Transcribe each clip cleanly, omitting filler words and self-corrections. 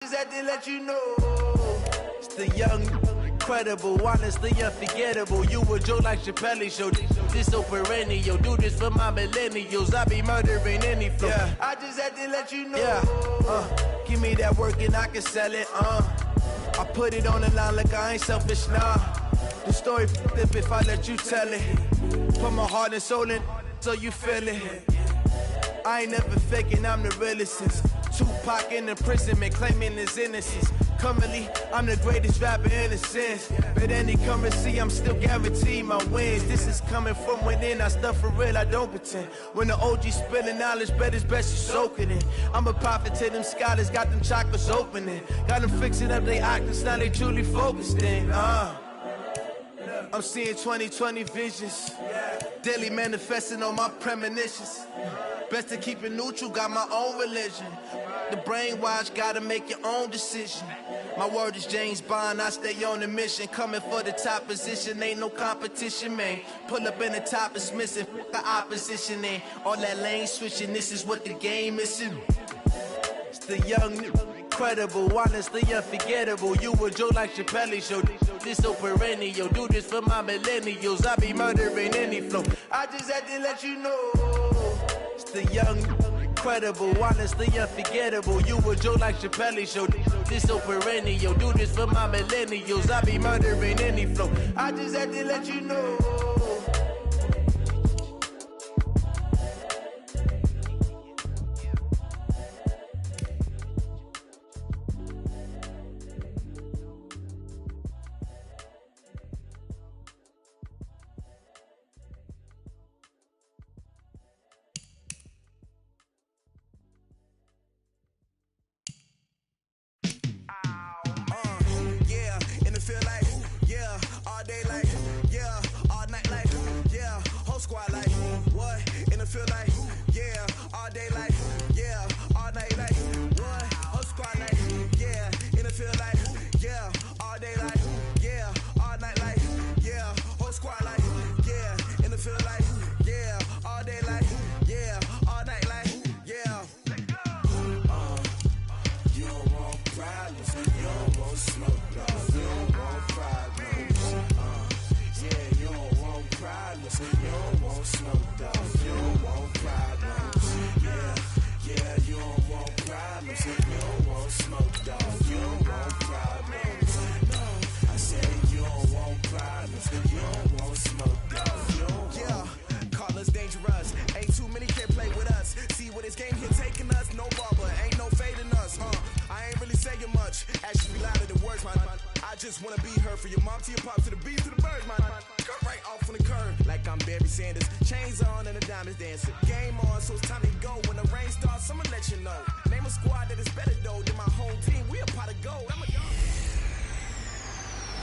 Just had to let you know, it's the young, incredible, honestly unforgettable. You a joke like Chappelle Show. This so perennial. Do this for my millennials. I be murdering any flow. Yeah. I just had to let you know. Yeah. Give me that work and I can sell it. I put it on the line like I ain't selfish. Nah. The story flip if I let you tell it. Put my heart and soul in so you feel it. I ain't never faking, I'm the realest since Tupac in imprisonment, claiming his innocence. Currently, I'm the greatest rapper in a sense. But any currency, I'm still guaranteed my wins. This is coming from within, I stuff for real, I don't pretend. When the OG spilling knowledge, bet it's best you soak it in. I'm a prophet to them scholars, got them chakras opening. Got them fixing up they octaves, now they truly focused in. I'm seeing 2020 visions. Daily manifesting on my premonitions. Best to keep it neutral, got my own religion. The brainwash, gotta make your own decision. My word is James Bond, I stay on the mission. Coming for the top position, ain't no competition, man. Pull up in the top, it's missing, the opposition ain't. All that lane switching, this is what the game is. It's the young, incredible, honestly unforgettable. You a joke like Chappelle Show. This so perennial. Do this for my millennials. I be murdering any flow. I just had to let you know. It's the young, incredible, honestly unforgettable. You a joke like Chappelle Show. This so perennial. Do this for my millennials. I be murdering any flow. I just had to let you know.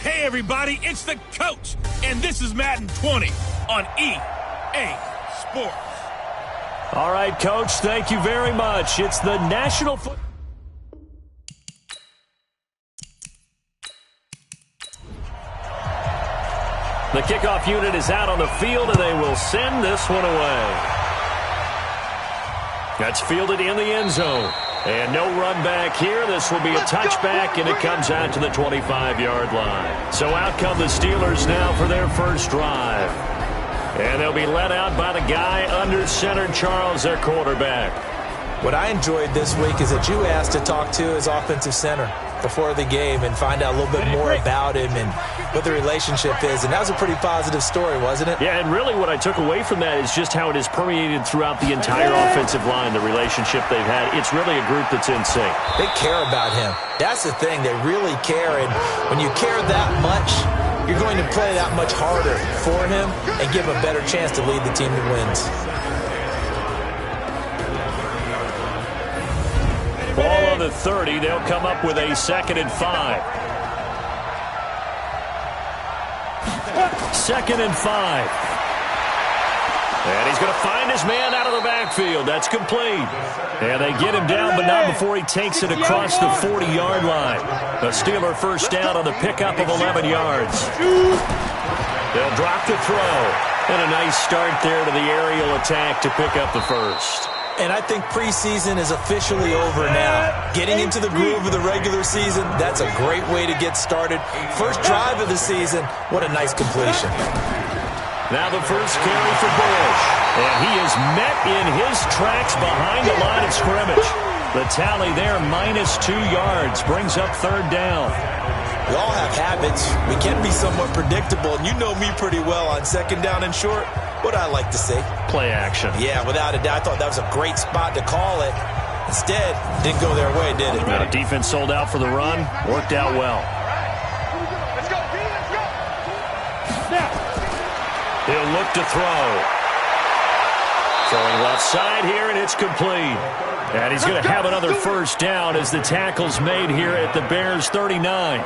Hey everybody, it's the coach, and this is Madden 20 on EA Sports. All right, Coach, thank you very much. It's the National Football. The kickoff unit is out on the field, and they will send this one away. That's fielded in the end zone. And no run back here. This will be a touchback, and it comes out to the 25-yard line. So out come the Steelers now for their first drive. And they'll be led out by the guy under center, Charles, their quarterback. What I enjoyed this week is that you asked to talk to his offensive center before the game and find out a little bit more about him and what the relationship is. And that was a pretty positive story, wasn't it? Yeah, and really what I took away from that is just how it is permeated throughout the entire offensive line, the relationship they've had. It's really a group that's in sync. They care about him. That's the thing. They really care. And when you care that much, you're going to play that much harder for him and give a better chance to lead the team that wins. Ball on the 30. They'll come up with a 2nd and 5. 2nd and 5. And he's going to find his man out of the backfield. That's complete. And they get him down, but not before he takes it across the 40-yard line. A Steeler first down on the pickup of 11 yards. They'll drop the throw. And a nice start there to the aerial attack to pick up the first. And I think preseason is officially over now. Getting into the groove of the regular season, that's a great way to get started. First drive of the season, what a nice completion. Now the first carry for Bush. And he is met in his tracks behind the line of scrimmage. The tally there, -2 yards, brings up third down. We all have habits. We can be somewhat predictable, and you know me pretty well on second down and short. What I like to see? Play action. Yeah, without a doubt. I thought that was a great spot to call it. Instead, didn't go their way, did it? Now, defense sold out for the run. Worked out well. Let's go, D, let's go. Now. He'll look to throw. Throwing left side here, and it's complete. And he's going to have another first down as the tackle's made here at the Bears' 39.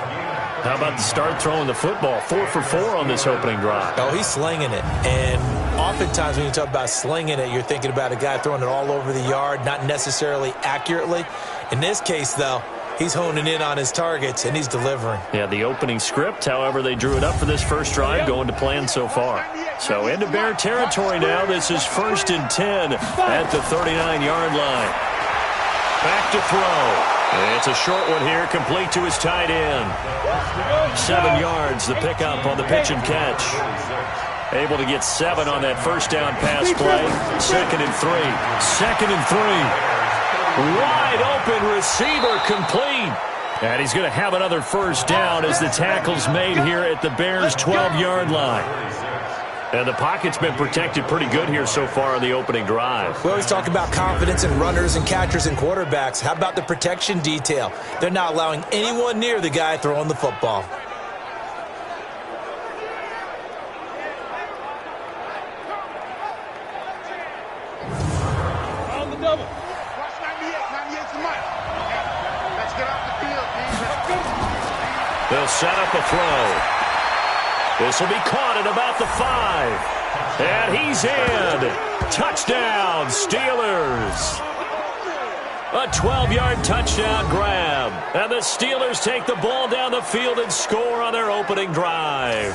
How about the start throwing the football? 4 for 4 on this opening drive. Oh, he's slinging it. And oftentimes when you talk about slinging it, you're thinking about a guy throwing it all over the yard, not necessarily accurately. In this case, though, he's honing in on his targets, and he's delivering. Yeah, the opening script, however, they drew it up for this first drive, going to plan so far. So into Bear territory now. This is 1st and 10 at the 39-yard line. Back to throw. It's a short one here, complete to his tight end. 7 yards, the pickup on the pitch and catch. Able to get 7 on that first down pass play. 2nd and 3. 2nd and 3. Wide open receiver, complete. And he's going to have another first down as the tackle's made here at the Bears' 12-yard line. And the pocket's been protected pretty good here so far on the opening drive. We always talk about confidence in runners and catchers and quarterbacks. How about the protection detail? They're not allowing anyone near the guy throwing the football. On the double. Watch 98. 98's the mic. Let's get off the field, D. They'll set up a throw. This will be caught at about the 5. And he's in. Touchdown, Steelers. A 12-yard touchdown grab. And the Steelers take the ball down the field and score on their opening drive.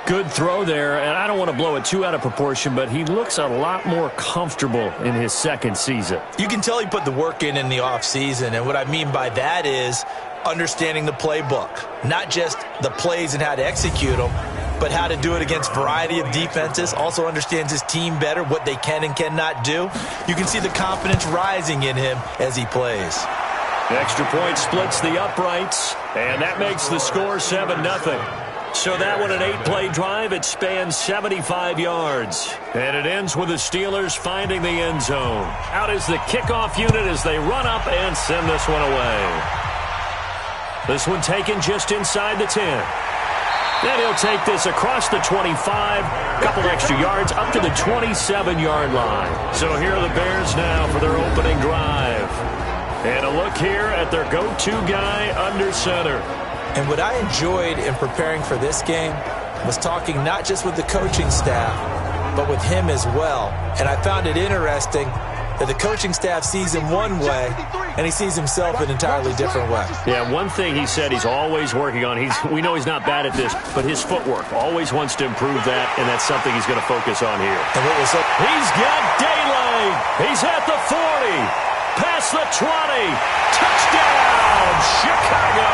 Good throw there, and I don't want to blow it too out of proportion, but he looks a lot more comfortable in his second season. You can tell he put the work in the offseason, and what I mean by that is understanding the playbook, not just the plays and how to execute them, but how to do it against a variety of defenses. Also understands his team better, what they can and cannot do. You can see the confidence rising in him as he plays. Extra point splits the uprights, and that makes the score 7-0. So that one, an 8-play drive, it spans 75 yards. And it ends with the Steelers finding the end zone. Out is the kickoff unit as they run up and send this one away. This one taken just inside the 10. Then he'll take this across the 25, couple extra yards up to the 27-yard line. So here are the Bears now for their opening drive. And a look here at their go-to guy under center. And what I enjoyed in preparing for this game was talking not just with the coaching staff, but with him as well. And I found it interesting that the coaching staff sees him one way, and he sees himself an entirely different way. Yeah, one thing he said he's always working on, we know he's not bad at this, but his footwork, always wants to improve that, and that's something he's going to focus on here. And what was up? He's got daylight. He's at the 40, past the 20. Touchdown, Chicago.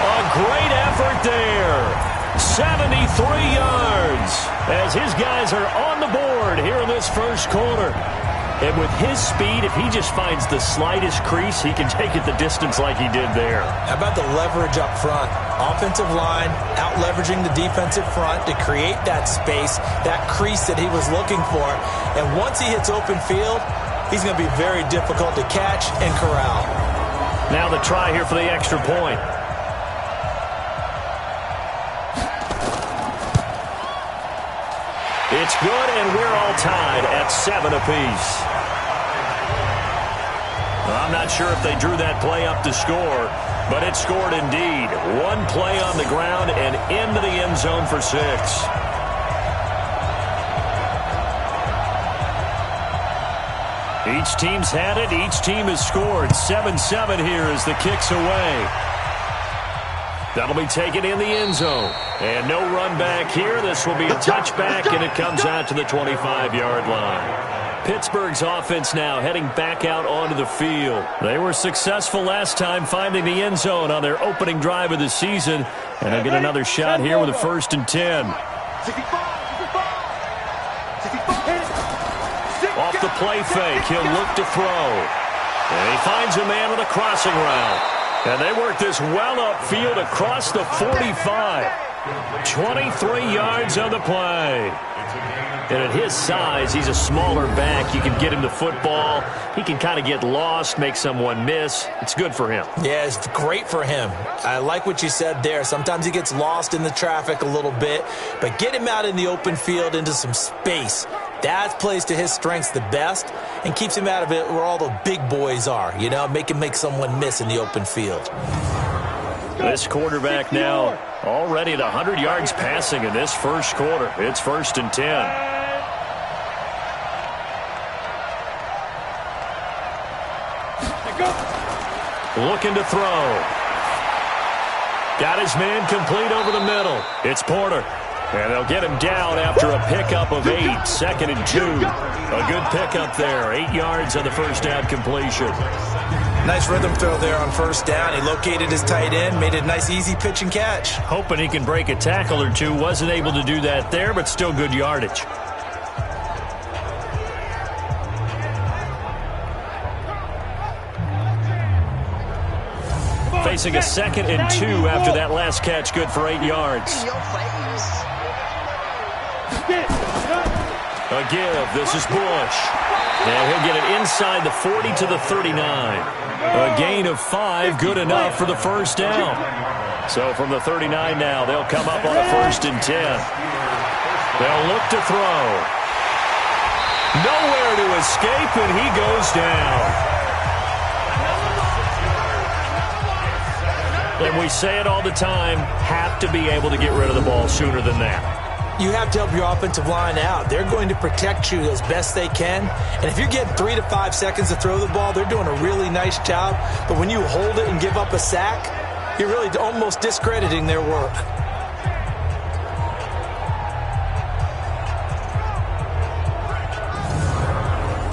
A great effort there. 73 yards as his guys are on the board here in this first quarter. And with his speed, if he just finds the slightest crease, he can take it the distance like he did there. How about the leverage up front? Offensive line out-leveraging the defensive front to create that space, that crease that he was looking for. And once he hits open field, he's going to be very difficult to catch and corral. Now the try here for the extra point. It's good, and we're all tied at 7 apiece. I'm not sure if they drew that play up to score, but it scored indeed. One play on the ground and into the end zone for 6. Each team's had it. Each team has scored. 7-7 here as the kick's away. That'll be taken in the end zone. And no run back here. This will be a touchback, and it comes out to the 25-yard line. Pittsburgh's offense now heading back out onto the field. They were successful last time finding the end zone on their opening drive of the season. And they'll get another shot here with a 1st and 10. Off the play fake, he'll look to throw. And he finds a man on the crossing route. And they work this well upfield across the 45. 23 yards on the play. And at his size, he's a smaller back. You can get him the football. He can kind of get lost, make someone miss. It's good for him. Yeah, it's great for him. I like what you said there. Sometimes he gets lost in the traffic a little bit, but get him out in the open field into some space. That plays to his strengths the best and keeps him out of it where all the big boys are, you know, make him make someone miss in the open field. This quarterback now already at 100 yards passing in this first quarter. It's 1st and 10. Looking to throw. Got his man complete over the middle. It's Porter. And they'll get him down after a pickup of 8. 2nd and 2. A good pickup there. 8 yards on the first down completion. Nice rhythm throw there on 1st down. He located his tight end, made it a nice easy pitch and catch. Hoping he can break a tackle or two. Wasn't able to do that there, but still good yardage. Facing a 2nd and 2 after that last catch. Good for 8 yards. A give. This is Bush. And he'll get it inside the 40 to the 39. A gain of 5. Good enough for the first down. So from the 39 now, they'll come up on a 1st and 10. They'll look to throw. Nowhere to escape, and he goes down. And we say it all the time, have to be able to get rid of the ball sooner than that. You have to help your offensive line out. They're going to protect you as best they can. And if you're getting 3 to 5 seconds to throw the ball, they're doing a really nice job. But when you hold it and give up a sack, you're really almost discrediting their work.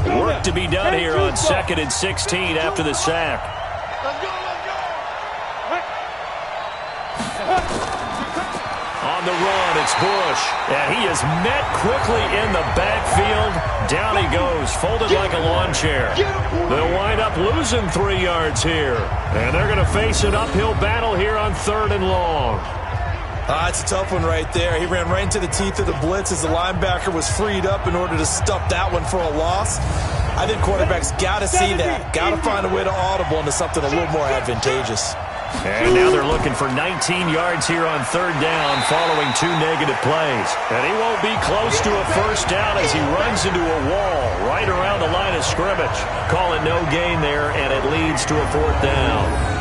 Work to be done here on 2nd and 16 after the sack. On the run, it's Bush. And he is met quickly in the backfield. Down he goes, folded like a lawn chair. They'll wind up losing 3 yards here. And they're going to face an uphill battle here on 3rd and long. It's a tough one right there. He ran right into the teeth of the blitz as the linebacker was freed up in order to stuff that one for a loss. I think quarterbacks got to see that. Got to find a way to audible into something a little more advantageous. And now they're looking for 19 yards here on 3rd down following 2 negative plays. And he won't be close to a first down as he runs into a wall right around the line of scrimmage. Call it no gain there, and it leads to a 4th down.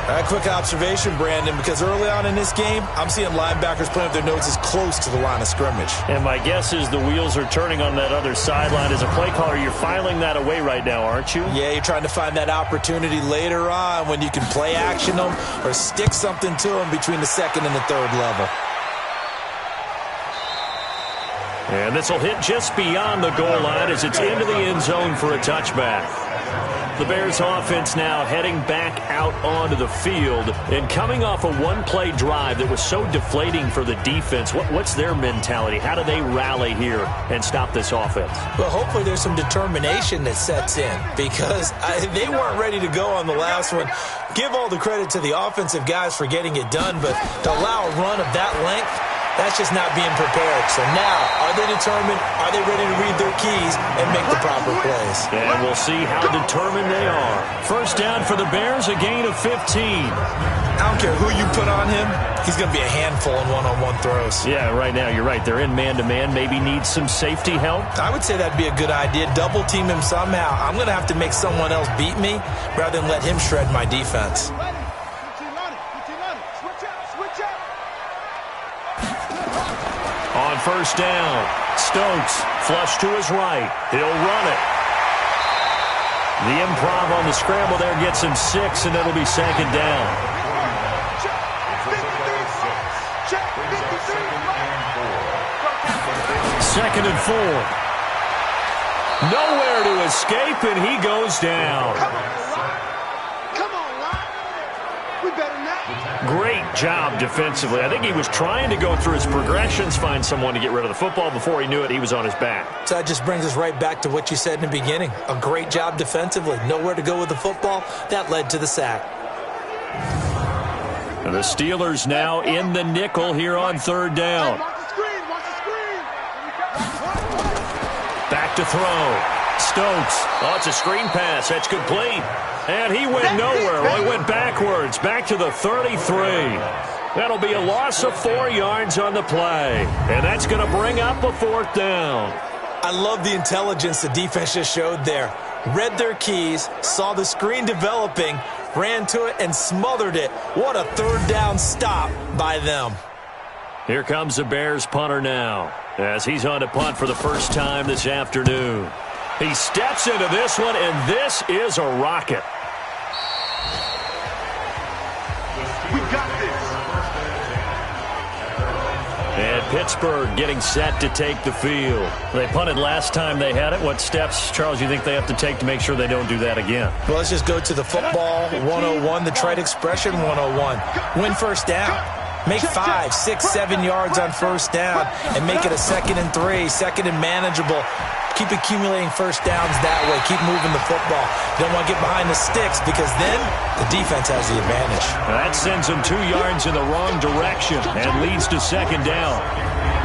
A quick observation, Brandon, because early on in this game, I'm seeing linebackers playing with their noses close to the line of scrimmage. And my guess is the wheels are turning on that other sideline. As a play caller, you're filing that away right now, aren't you? Yeah, you're trying to find that opportunity later on when you can play action them or stick something to them between the 2nd and the 3rd level. And this will hit just beyond the goal line as it's into the end zone for a touchback. The Bears offense now heading back out onto the field and coming off a one-play drive that was so deflating for the defense. What's their mentality? How do they rally here and stop this offense? Well, hopefully there's some determination that sets in because they weren't ready to go on the last one. Give all the credit to the offensive guys for getting it done, but to allow a run of that length, that's just not being prepared. So now, are they determined? Are they ready to read their keys and make the proper plays? And we'll see how determined they are. First down for the Bears, a gain of 15. I don't care who you put on him. He's going to be a handful in one-on-one throws. Yeah, right now, you're right. They're in man-to-man. Maybe need some safety help. I would say that'd be a good idea. Double team him somehow. I'm going to have to make someone else beat me rather than let him shred my defense. On first down, Stokes flush to his right. He'll run it. The improv on the scramble there gets him 6, and it'll be 2nd down. 2nd and 4. Nowhere to escape, and he goes down. Come on, Rock. We better not. Great job defensively. I think he was trying to go through his progressions, find someone to get rid of the football. Before he knew it, he was on his back. So that just brings us right back to what you said in the beginning. A great job defensively. Nowhere to go with the football. That led to the sack. And the Steelers now in the nickel here on 3rd down. Watch the screen. Watch the screen. Back to throw. Stokes. Oh, it's a screen pass. That's complete. And he went nowhere. Well, he went backwards. Back to the 33. That'll be a loss of 4 yards on the play. And that's going to bring up a 4th down. I love the intelligence the defense just showed there. Read their keys, saw the screen developing, ran to it, and smothered it. What a 3rd down stop by them. Here comes the Bears punter now, as he's on to punt for the first time this afternoon. He steps into this one, and this is a rocket. We got this. And Pittsburgh getting set to take the field. They punted last time they had it. What steps, Charles, you think they have to take to make sure they don't do that again? Well, let's just go to the football 101, the trite expression 101. Win 1st down. Make 5, 6, 7 yards on 1st down and make it a 2nd and 3, 2nd and manageable. Keep accumulating 1st downs that way. Keep moving the football. You don't want to get behind the sticks because then the defense has the advantage. That sends them 2 yards in the wrong direction and leads to 2nd down.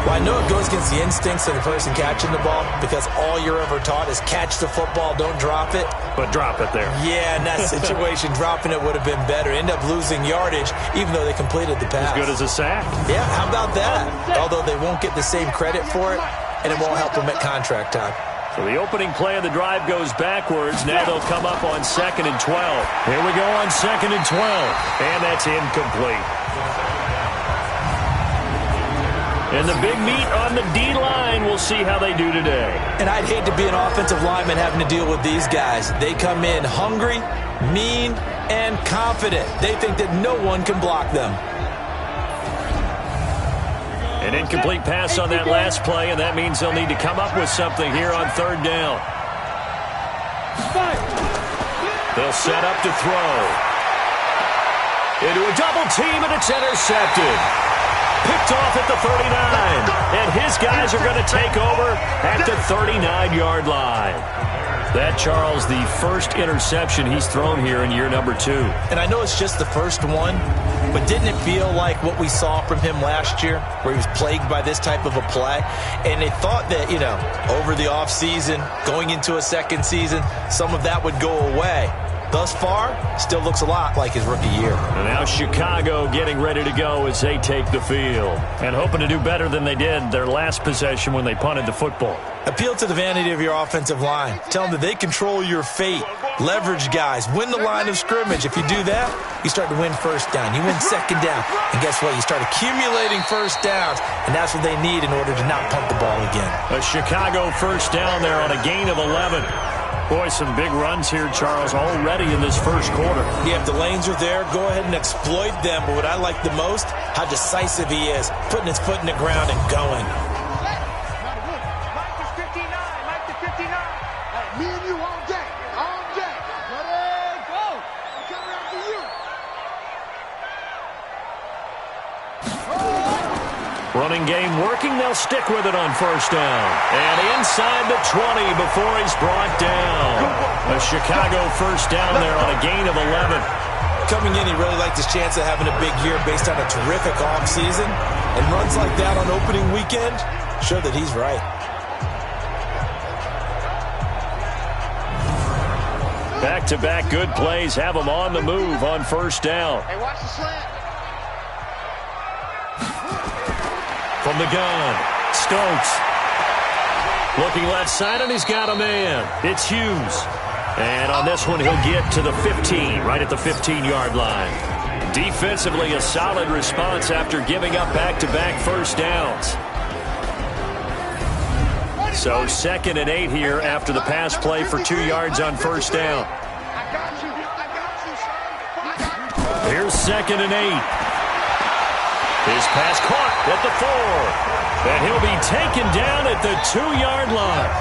Well, I know it goes against the instincts of the person catching the ball because all you're ever taught is catch the football, don't drop it. But drop it there. Yeah, in that situation, dropping it would have been better. End up losing yardage even though they completed the pass. As good as a sack. Yeah, how about that? Although they won't get the same credit for it, and it won't help them at contract time. So the opening play of the drive goes backwards. Now they'll come up on 2nd and 12. Here we go on 2nd and 12. And that's incomplete. And the big meat on the D-line. We'll see how they do today. And I'd hate to be an offensive lineman having to deal with these guys. They come in hungry, mean, and confident. They think that no one can block them. An incomplete pass on that last play, and that means they'll need to come up with something here on 3rd down. They'll set up to throw. Into a double team, and it's intercepted. Picked off at the 39. And his guys are going to take over at the 39-yard line. That, Charles, the first interception he's thrown here in year number 2. And I know it's just the first one, but didn't it feel like what we saw from him last year, where he was plagued by this type of a play? And they thought that, over the offseason, going into a 2nd season, some of that would go away. Thus far, still looks a lot like his rookie year. And now Chicago getting ready to go as they take the field. And hoping to do better than they did their last possession when they punted the football. Appeal to the vanity of your offensive line. Tell them that they control your fate. Leverage guys. Win the line of scrimmage. If you do that, you start to win 1st down. You win 2nd down. And guess what? You start accumulating 1st downs. And that's what they need in order to not punt the ball again. A Chicago 1st down there on a gain of 11. Boy, some big runs here, Charles, already in this first quarter. Yeah, if the lanes are there, go ahead and exploit them. But what I like the most, how decisive he is, putting his foot in the ground and going. Mike is 59. Mike is 59. Hey, me and you all day. All day. Ready, go. I'm coming after you. Running game working. They'll stick with it on 1st down. And inside the 20 before he's brought down. A Chicago 1st down there on a gain of 11. Coming in, he really liked his chance of having a big year based on a terrific offseason. And runs like that on opening weekend show that he's right. Back-to-back good plays have him on the move on 1st down. Hey, watch the slant. From the gun, Stokes. Looking left side, and he's got a man. It's Hughes. And on this one, he'll get to the 15, right at the 15-yard line. Defensively, a solid response after giving up back-to-back 1st downs. So 2nd and 8 here after the pass play for 2 yards on 1st down. I got you. I got you. Here's 2nd and 8. His pass caught at the 4. And he'll be taken down at the 2-yard line.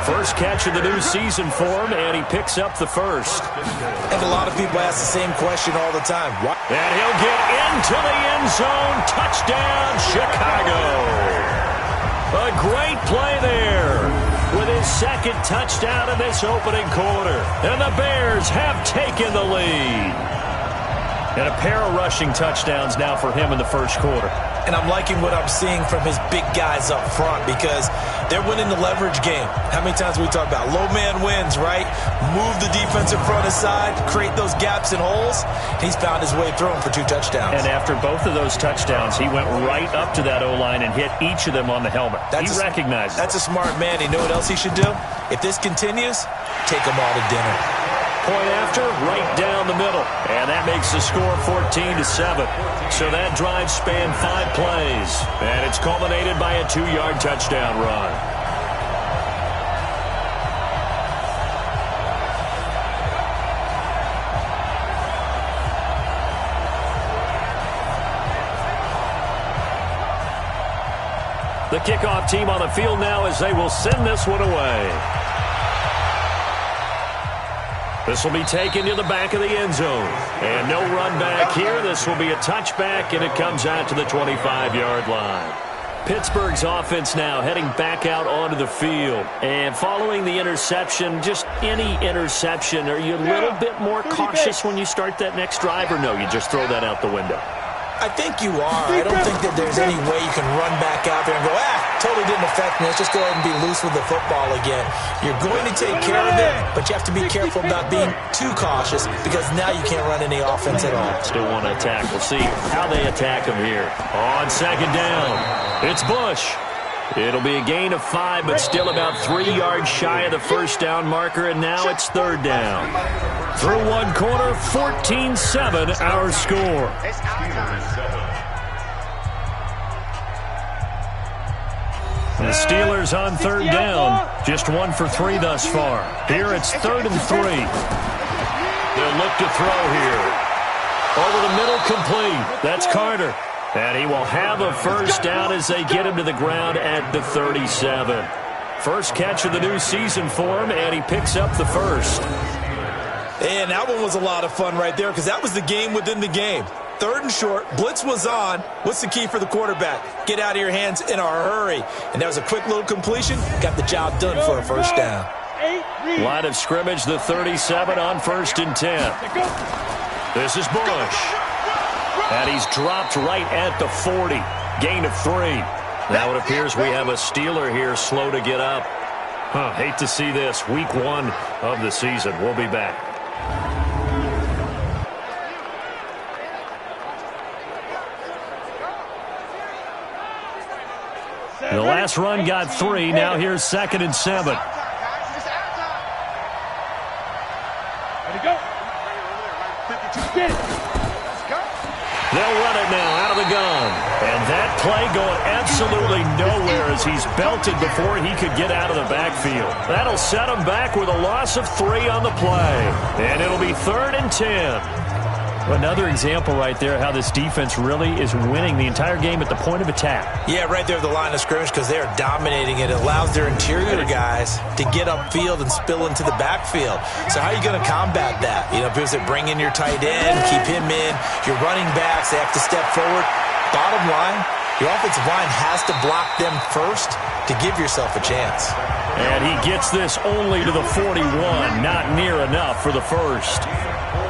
First catch of the new season for him, and he picks up the first. And a lot of people ask the same question all the time. Why? And he'll get into the end zone. Touchdown, Chicago. A great play there with his second touchdown in this opening quarter. And the Bears have taken the lead. And a pair of rushing touchdowns now for him in the first quarter. And I'm liking what I'm seeing from his big guys up front because they're winning the leverage game. How many times we talk about low man wins, right? Move the defensive front aside, create those gaps and holes. He's found his way through them for 2 touchdowns. And after both of those touchdowns, he went right up to that O-line and hit each of them on the helmet. He recognized it. That's a smart man. You know what else he should do? If this continues, take them all to dinner. Point after, right down the middle. And that makes the score 14-7. So that drive spanned 5 plays. And it's culminated by a 2-yard touchdown run. The kickoff team on the field now as they will send this one away. This will be taken to the back of the end zone. And no run back here. This will be a touchback, and it comes out to the 25-yard line. Pittsburgh's offense now heading back out onto the field. And following the interception, just any interception, are you a little bit more cautious when you start that next drive, or no, you just throw that out the window? I think you are. I don't think that there's any way you can run back out there and go, totally didn't affect me. Let's just go ahead and be loose with the football again. You're going to take care of it, but you have to be careful about being too cautious because now you can't run any offense at all. Still want to attack. We'll see how they attack him here. On second down, it's Bush. It'll be a gain of 5, but still about 3 yards shy of the first down marker, and now it's third down. Through one quarter, 14-7 our score. The Steelers on third down, just 1 for 3 thus far. Here it's 3rd and 3. They'll look to throw here. Over the middle, complete. That's Carter. And he will have a first down as they get him to the ground at the 37. First catch of the new season for him, and he picks up the first. And that one was a lot of fun right there because that was the game within the game. 3rd and short, blitz was on. What's the key for the quarterback? Get out of your hands in a hurry. And that was a quick little completion. Got the job done for a first down. Line of scrimmage, the 37 on 1st and 10. This is Bush. And he's dropped right at the 40. Gain of 3. Now it appears we have a Steeler here slow to get up. Hate to see this. Week 1 of the season. We'll be back. The last run got 3. Now here's 2nd and 7. Ready to go. Get it. They'll run it now out of the gun. And that play going absolutely nowhere as he's belted before he could get out of the backfield. That'll set him back with a loss of 3 on the play. And it'll be 3rd and 10. Another example right there how this defense really is winning the entire game at the point of attack. Yeah, right there at the line of scrimmage because they are dominating it. It allows their interior guys to get upfield and spill into the backfield. So how are you going to combat that? You know, because they bring in your tight end, keep him in. Your running backs, they have to step forward. Bottom line, your offensive line has to block them first to give yourself a chance. And he gets this only to the 41, not near enough for the first.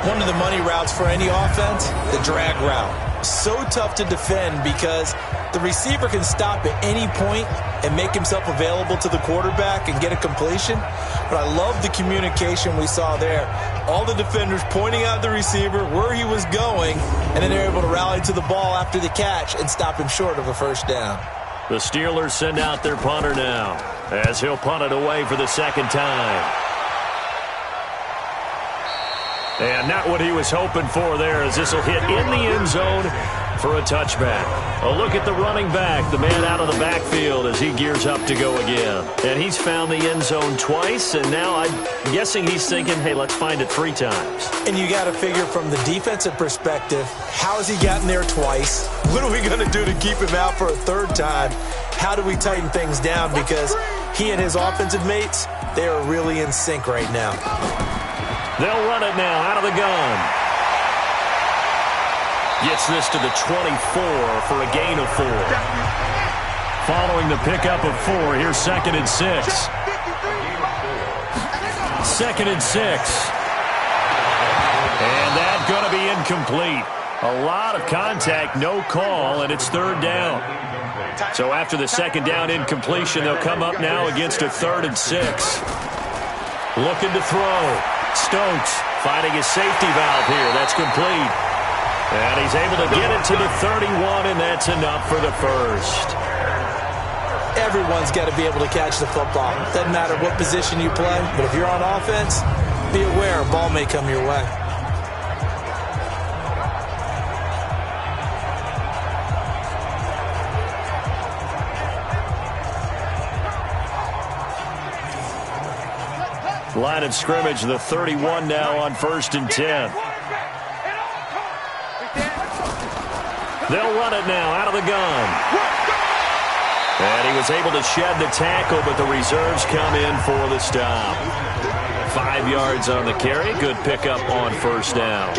One of the money routes for any offense, the drag route. So tough to defend because the receiver can stop at any point and make himself available to the quarterback and get a completion. But I love the communication we saw there. All the defenders pointing out the receiver, where he was going, and then they're able to rally to the ball after the catch and stop him short of a first down. The Steelers send out their punter now as he'll punt it away for the second time. And not what he was hoping for there as this will hit in the end zone for a touchback. A look at the running back, the man out of the backfield as he gears up to go again. And he's found the end zone twice, and now I'm guessing he's thinking, hey, let's find it 3 times. And you got to figure from the defensive perspective, how has he gotten there twice? What are we going to do to keep him out for a 3rd time? How do we tighten things down? Because he and his offensive mates, they are really in sync right now. They'll run it now out of the gun. Gets this to the 24 for a gain of 4. Following the pickup of 4, here's 2nd and 6. 2nd and 6. And that's going to be incomplete. A lot of contact, no call, and it's 3rd down. So after the 2nd down incompletion, they'll come up now against a 3rd and 6. Looking to throw. Stokes finding his safety valve here. That's complete. And he's able to get it to the 31, and that's enough for the 1st. Everyone's got to be able to catch the football. Doesn't matter what position you play, but if you're on offense, be aware a ball may come your way. Line of scrimmage, the 31 now on 1st and 10. They'll run it now out of the gun. And he was able to shed the tackle, but the reserves come in for the stop. 5 yards on the carry. Good pickup on 1st down.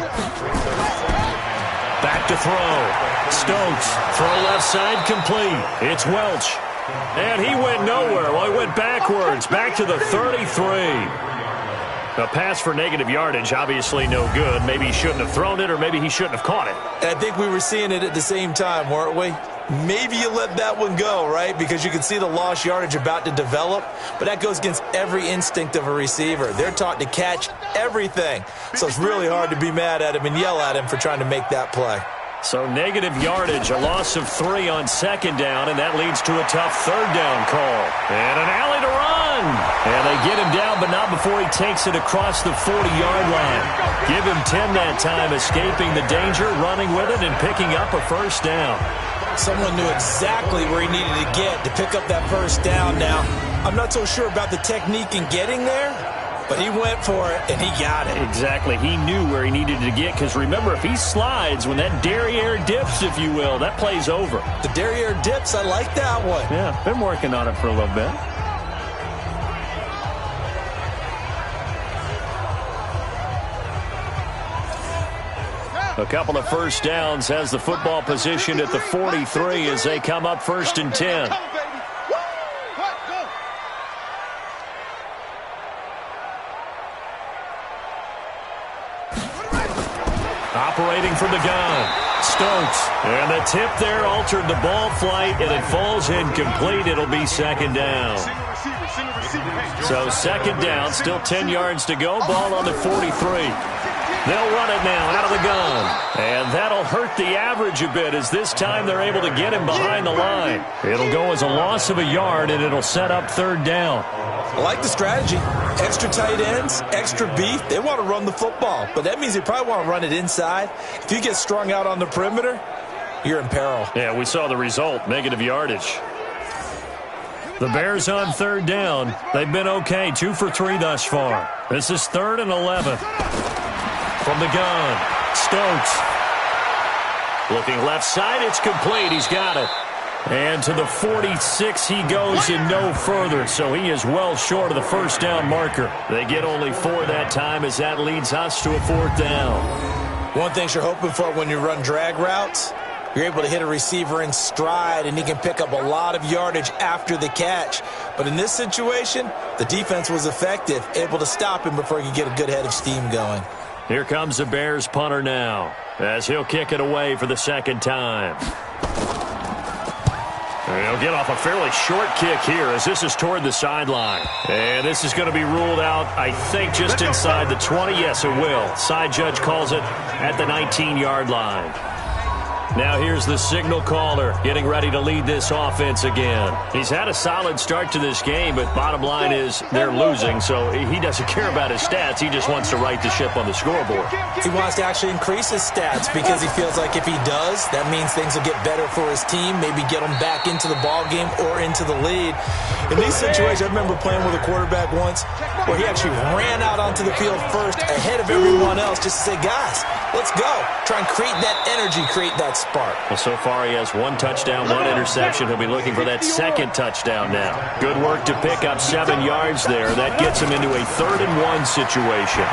Back to throw. Stokes, throw left side complete. It's Welch. And he went nowhere. Well, he went backwards. Back to the 33. A pass for negative yardage, obviously no good. Maybe he shouldn't have thrown it, or maybe he shouldn't have caught it. And I think we were seeing it at the same time, weren't we? Maybe you let that one go, right? Because you can see the lost yardage about to develop. But that goes against every instinct of a receiver. They're taught to catch everything. So it's really hard to be mad at him and yell at him for trying to make that play. So negative yardage, a loss of 3 on 2nd down, and that leads to a tough 3rd down call. And an alley to run. And they get him down, but not before he takes it across the 40-yard line. Give him 10 that time, escaping the danger, running with it, and picking up a 1st down. Someone knew exactly where he needed to get to pick up that 1st down. Now, I'm not so sure about the technique in getting there, but he went for it, and he got it. Exactly. He knew where he needed to get, because remember, if he slides, when that derriere dips, if you will, that play's over. The derriere dips, I like that one. Yeah, been working on it for a little bit. A couple of 1st downs has the football position at the 43 as they come up 1st and 10. Operating from the gun. Stokes. And the tip there altered the ball flight, and it falls incomplete. It'll be 2nd down. So 2nd down, still 10 yards to go. Ball on the 43. They'll run it now out of the gun. And that'll hurt the average a bit, as this time they're able to get him behind the line. It'll go as a loss of a yard, and it'll set up 3rd down. I like the strategy. Extra tight ends, extra beef. They want to run the football, but that means they probably want to run it inside. If you get strung out on the perimeter, you're in peril. Yeah, we saw the result, negative yardage. The Bears on 3rd down. They've been okay, 2 for 3 thus far. This is 3rd and 11. From the gun, Stokes. Looking left side, it's complete. He's got it. And to the 46 he goes and no further, so he is well short of the 1st down marker. They get only 4 that time, as that leads us to a 4th down. One thing you're hoping for when you run drag routes, you're able to hit a receiver in stride, and he can pick up a lot of yardage after the catch. But in this situation, the defense was effective, able to stop him before he could get a good head of steam going. Here comes the Bears punter now, as he'll kick it away for the 2nd time. He'll get off a fairly short kick here, as this is toward the sideline. And this is going to be ruled out, I think, just inside the 20. Yes, it will. Side judge calls it at the 19-yard line. Now here's the signal caller getting ready to lead this offense again. He's had a solid start to this game, but bottom line is they're losing, so he doesn't care about his stats. He just wants to right the ship on the scoreboard. He wants to actually increase his stats because he feels like if he does, that means things will get better for his team, maybe get them back into the ball game or into the lead. In these situations, I remember playing with a quarterback once where he actually ran out onto the field first ahead of everyone else just to say, guys, let's go. Try and create that energy, create that spark. Well, so far he has 1 touchdown, 1 interception. He'll be looking for that second touchdown now. Good work to pick up 7 yards there. That gets him into a 3rd and 1 situation.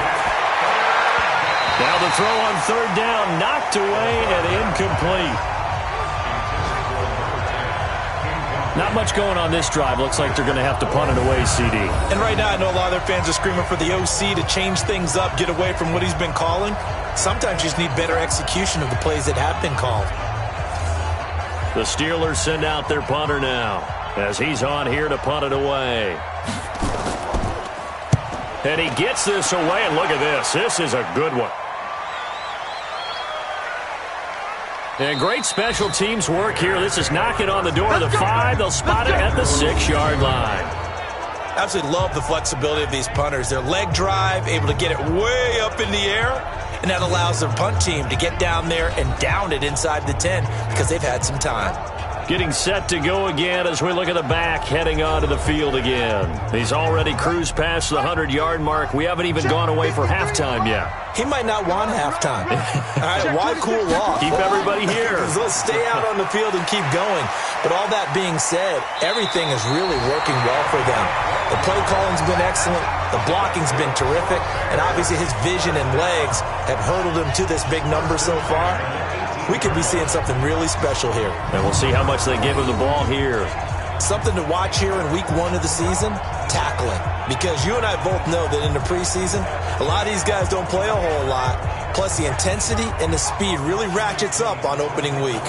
Now the throw on 3rd down, knocked away and incomplete. Not much going on this drive. Looks like they're going to have to punt it away, CD. And right now I know a lot of their fans are screaming for the OC to change things up, get away from what he's been calling. Sometimes you just need better execution of the plays that have been called. The Steelers send out their punter now as he's on here to punt it away. And he gets this away, and look at this. This is a good one. And great special teams work here. This is knocking on the door of the 5. They'll spot it at the 6-yard line. Absolutely love the flexibility of these punters. Their leg drive, able to get it way up in the air, and that allows their punt team to get down there and down it inside the 10 because they've had some time. Getting set to go again as we look at the back, heading onto the field again. He's already cruised past the 100-yard mark. We haven't even gone away for halftime yet. He might not want halftime. All right, why cool off? Keep everybody here. Let's stay out on the field and keep going. But all that being said, everything is really working well for them. The play calling's been excellent. The blocking's been terrific. And obviously his vision and legs have hurdled him to this big number so far. We could be seeing something really special here. And we'll see how much they give him the ball here. Something to watch here in week 1 of the season, tackling. Because you and I both know that in the preseason, a lot of these guys don't play a whole lot. Plus the intensity and the speed really ratchets up on opening week.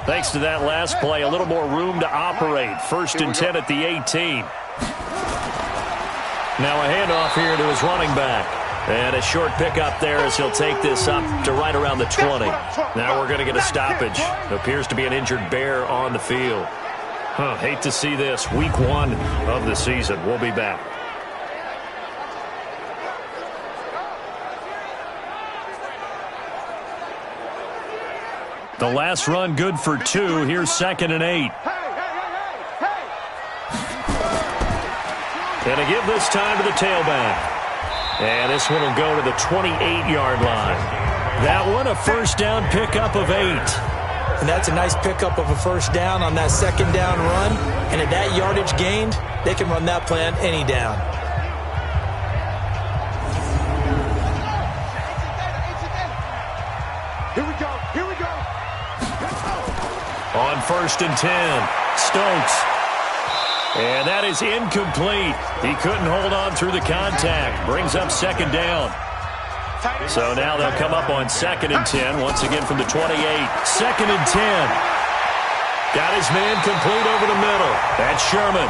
Thanks to that last play, a little more room to operate. 1st and 10 at the 18. Now a handoff here to his running back. And a short pickup there as he'll take this up to right around the 20. Now we're going to get a stoppage. Appears to be an injured Bear on the field. Hate to see this. Week 1 of the season. We'll be back. The last run good for 2. Here's 2nd and 8. And a give this time to the tailback. And this one will go to the 28-yard line. That one a 1st down pickup of 8. And that's a nice pickup of a 1st down on that 2nd down run. And at that yardage gained, they can run that play on any down. Here we go. Here we go. On 1st and 10, Stokes. And that is incomplete. He couldn't hold on through the contact. Brings up 2nd down. So now they'll come up on 2nd and 10, once again from the 28. 2nd and 10. Got his man complete over the middle. That's Sherman.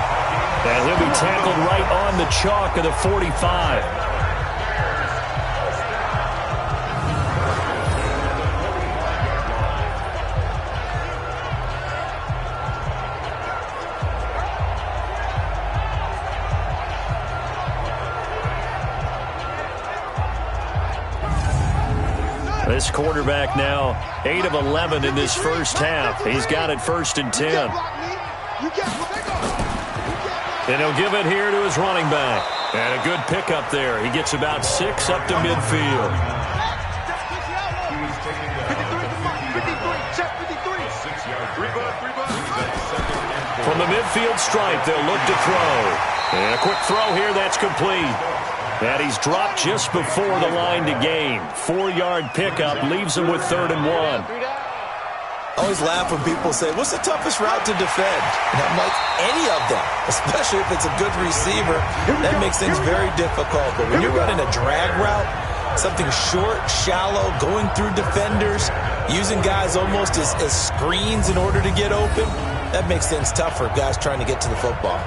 And he'll be tackled right on the chalk of the 45. This quarterback now 8 of 11 in this first half. He's got it 1st and 10. And he'll give it here to his running back. And a good pickup there. He gets about 6 up to midfield. From the midfield stripe, they'll look to throw. And a quick throw here, that's complete. And he's dropped just before the line to gain. 4-yard pickup leaves him with 3rd and 1. I always laugh when people say, what's the toughest route to defend? And I'm like, any of them, especially if it's a good receiver. That makes things very difficult. But when you're running a drag route, something short, shallow, going through defenders, using guys almost as screens in order to get open, that makes things tough for guys trying to get to the football.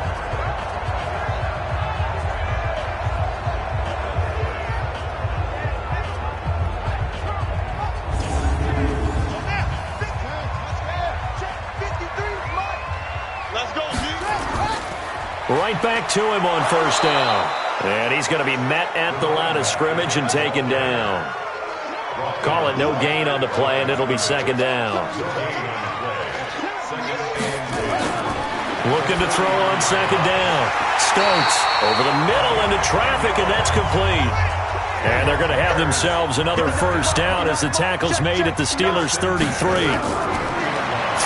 Right back to him on first down. And he's going to be met at the line of scrimmage and taken down. Call it no gain on the play, and it'll be second down. Looking to throw on second down. Stokes over the middle into traffic, and that's complete. And they're going to have themselves another first down as the tackle's made at the Steelers' 33.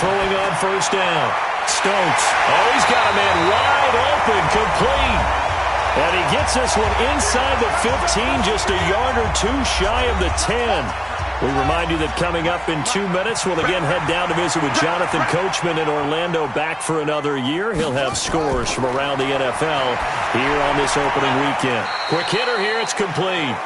Throwing on first down. Stokes. Oh, he's got a man wide open, complete. And he gets this one inside the 15, just a yard or two shy of the 10. We remind you that coming up in 2 minutes, we'll again head down to visit with Jonathan Coachman in Orlando, back for another year. He'll have scores from around the NFL here on this opening weekend. Quick hitter here, it's complete.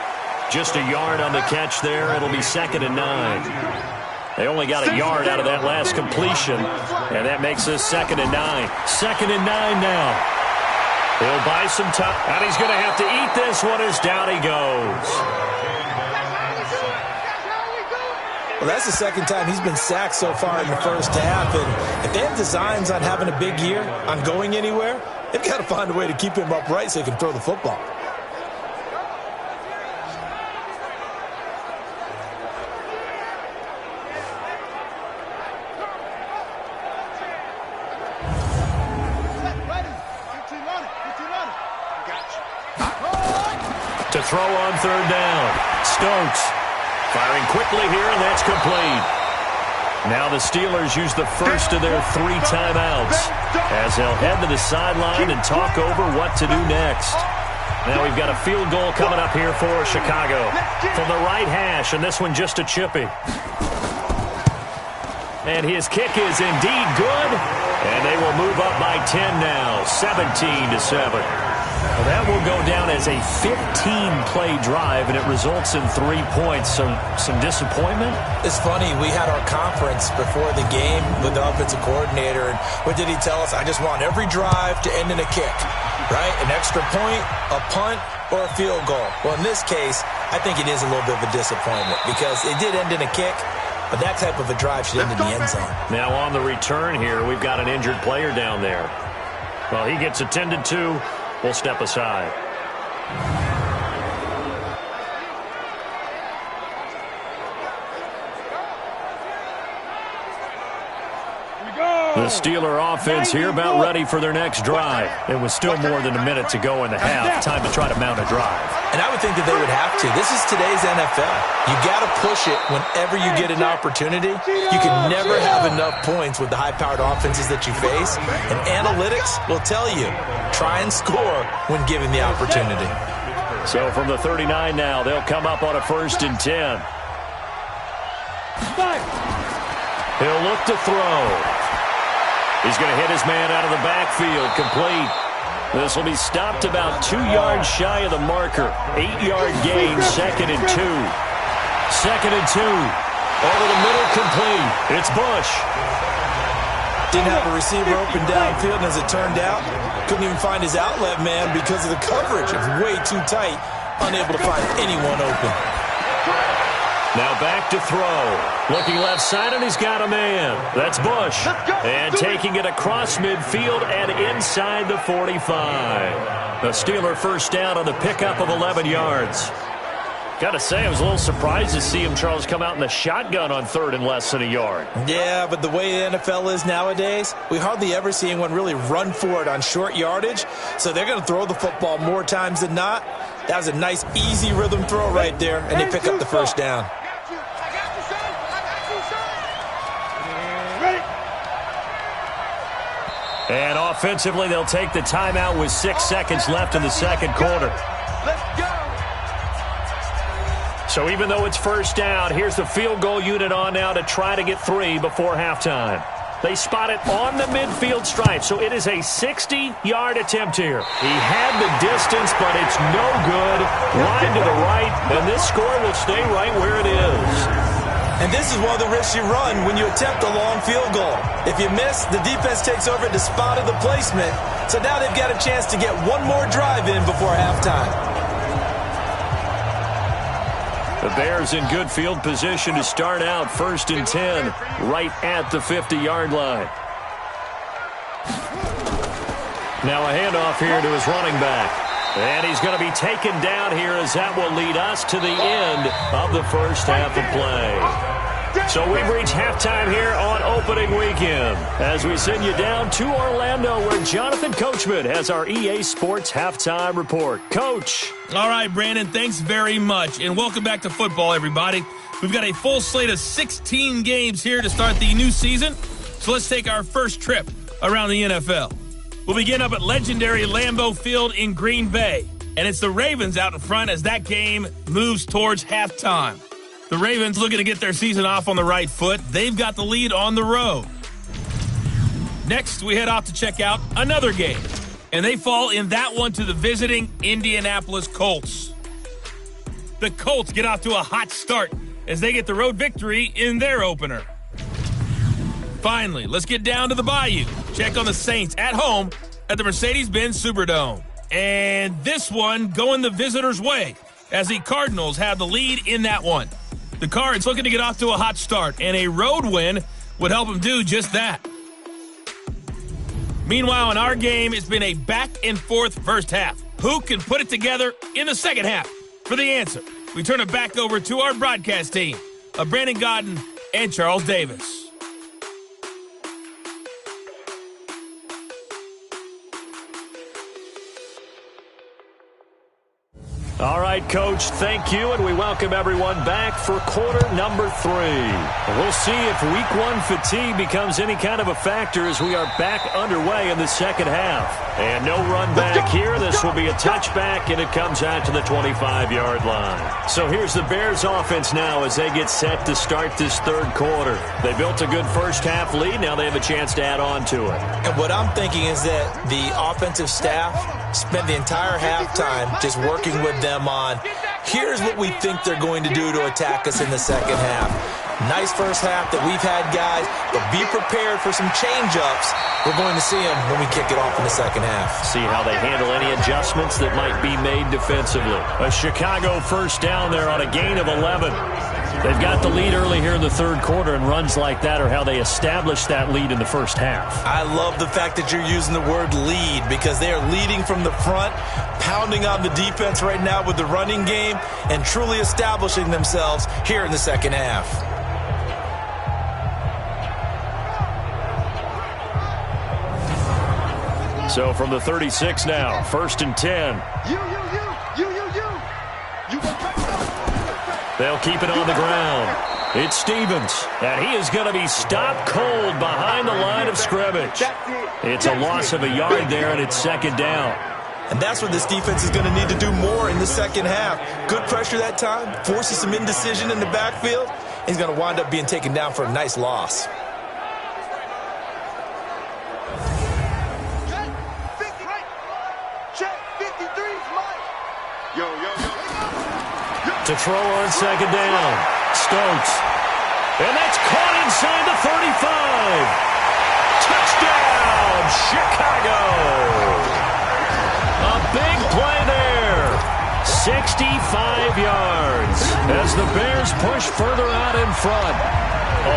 Just a yard on the catch there. It'll be 2nd and 9. They only got a yard out of that last completion, and that makes us 2nd and 9. 2nd and 9 now. He'll buy some time, and he's going to have to eat this one as down he goes. Well, that's the second time he's been sacked so far in the first half, and if they have designs on having a big year, on going anywhere, they've got to find a way to keep him upright so he can throw the football. To throw on third down. Stokes firing quickly here, and that's complete. Now the Steelers use the first of their 3 timeouts as they'll head to the sideline and talk over what to do next. Now we've got a field goal coming up here for Chicago from the right hash, and this one just a chippy. And his kick is indeed good, and they will move up by 10 now, 17-7. Well, that will go down as a 15-play drive, and it results in 3 points. So some disappointment? It's funny. We had our conference before the game with the offensive coordinator, and what did he tell us? I just want every drive to end in a kick, right? An extra point, a punt, or a field goal. Well, in this case, I think it is a little bit of a disappointment because it did end in a kick, but that type of a drive should end in the end zone. Now on the return here, we've got an injured player down there. Well, he gets attended to. We'll step aside. The Steeler offense here about ready for their next drive. It was still more than a minute to go in the half. Time to try to mount a drive. And I would think that they would have to. This is today's NFL. You got to push it whenever you get an opportunity. You can never have enough points with the high-powered offenses that you face. And analytics will tell you, try and score when given the opportunity. So from the 39 now, they'll come up on a 1st and 10. He'll look to throw. He's going to hit his man out of the backfield, complete. This will be stopped about 2 yards shy of the marker. 8-yard gain, 2nd and 2. 2nd and 2. Over the middle, complete. It's Bush. Didn't have a receiver open downfield, and as it turned out, couldn't even find his outlet man because of the coverage. It was way too tight, unable to find anyone open. Now back to throw. Looking left side, and he's got a man. That's Bush. And taking it across midfield and inside the 45. The Steeler first down on the pickup of 11 yards. Got to say, I was a little surprised to see him, Charles, come out in the shotgun on 3rd and less than a yard. Yeah, but the way the NFL is nowadays, we hardly ever see anyone really run for it on short yardage. So they're going to throw the football more times than not. That was a nice, easy rhythm throw right there, and they pick up the first down. And offensively, they'll take the timeout with 6 seconds left in the second quarter. Let's go. So even though it's first down, here's the field goal unit on now to try to get 3 before halftime. They spot it on the midfield stripe, so it is a 60-yard attempt here. He had the distance, but it's no good. Line to the right, and this score will stay right where it is. And this is one of the risks you run when you attempt a long field goal. If you miss, the defense takes over at the spot of the placement. So now they've got a chance to get one more drive in before halftime. The Bears in good field position to start out 1st and 10 right at the 50-yard line. Now a handoff here to his running back. And he's going to be taken down here as that will lead us to the end of the first half of play. So we've reached halftime here on opening weekend as we send you down to Orlando where Jonathan Coachman has our EA Sports halftime report. Coach. All right, Brandon, thanks very much. And welcome back to football, everybody. We've got a full slate of 16 games here to start the new season. So let's take our first trip around the NFL. We'll begin up at legendary Lambeau Field in Green Bay. And it's the Ravens out in front as that game moves towards halftime. The Ravens looking to get their season off on the right foot. They've got the lead on the road. Next, we head off to check out another game. And they fall in that one to the visiting Indianapolis Colts. The Colts get off to a hot start as they get the road victory in their opener. Finally, let's get down to the Bayou. Check on the Saints at home at the Mercedes-Benz Superdome. And this one going the visitors' way as the Cardinals have the lead in that one. The Cards looking to get off to a hot start, and a road win would help them do just that. Meanwhile, in our game, it's been a back-and-forth first half. Who can put it together in the second half? For the answer, we turn it back over to our broadcast team of Brandon Gaudin and Charles Davis. All right, Coach, thank you, and we welcome everyone back for quarter number 3. We'll see if week 1 fatigue becomes any kind of a factor as we are back underway in the second half. And no run back here. This will be a touchback, and it comes out to the 25-yard line. So here's the Bears offense now as they get set to start this third quarter. They built a good first half lead. Now they have a chance to add on to it. And what I'm thinking is that the offensive staff spent the entire halftime just working with them on, here's what we think they're going to do to attack us in the second half. Nice first half that we've had, guys, but be prepared for some change-ups. We're going to see them when we kick it off in the second half. See how they handle any adjustments that might be made defensively. A Chicago first down there on a gain of 11. They've got the lead early here in the third quarter, and runs like that are how they establish that lead in the first half. I love the fact that you're using the word lead because they are leading from the front, pounding on the defense right now with the running game, and truly establishing themselves here in the second half. So from the 36 now, 1st and 10. They'll keep it on the ground. It's Stevens, and he is going to be stopped cold behind the line of scrimmage. It's a loss of a yard there, and it's second down. And that's what this defense is going to need to do more in the second half. Good pressure that time, forces some indecision in the backfield. He's going to wind up being taken down for a nice loss. To throw on second down. Stokes. And that's caught inside the 35. Touchdown, Chicago. A big play there. 65 yards as the Bears push further out in front.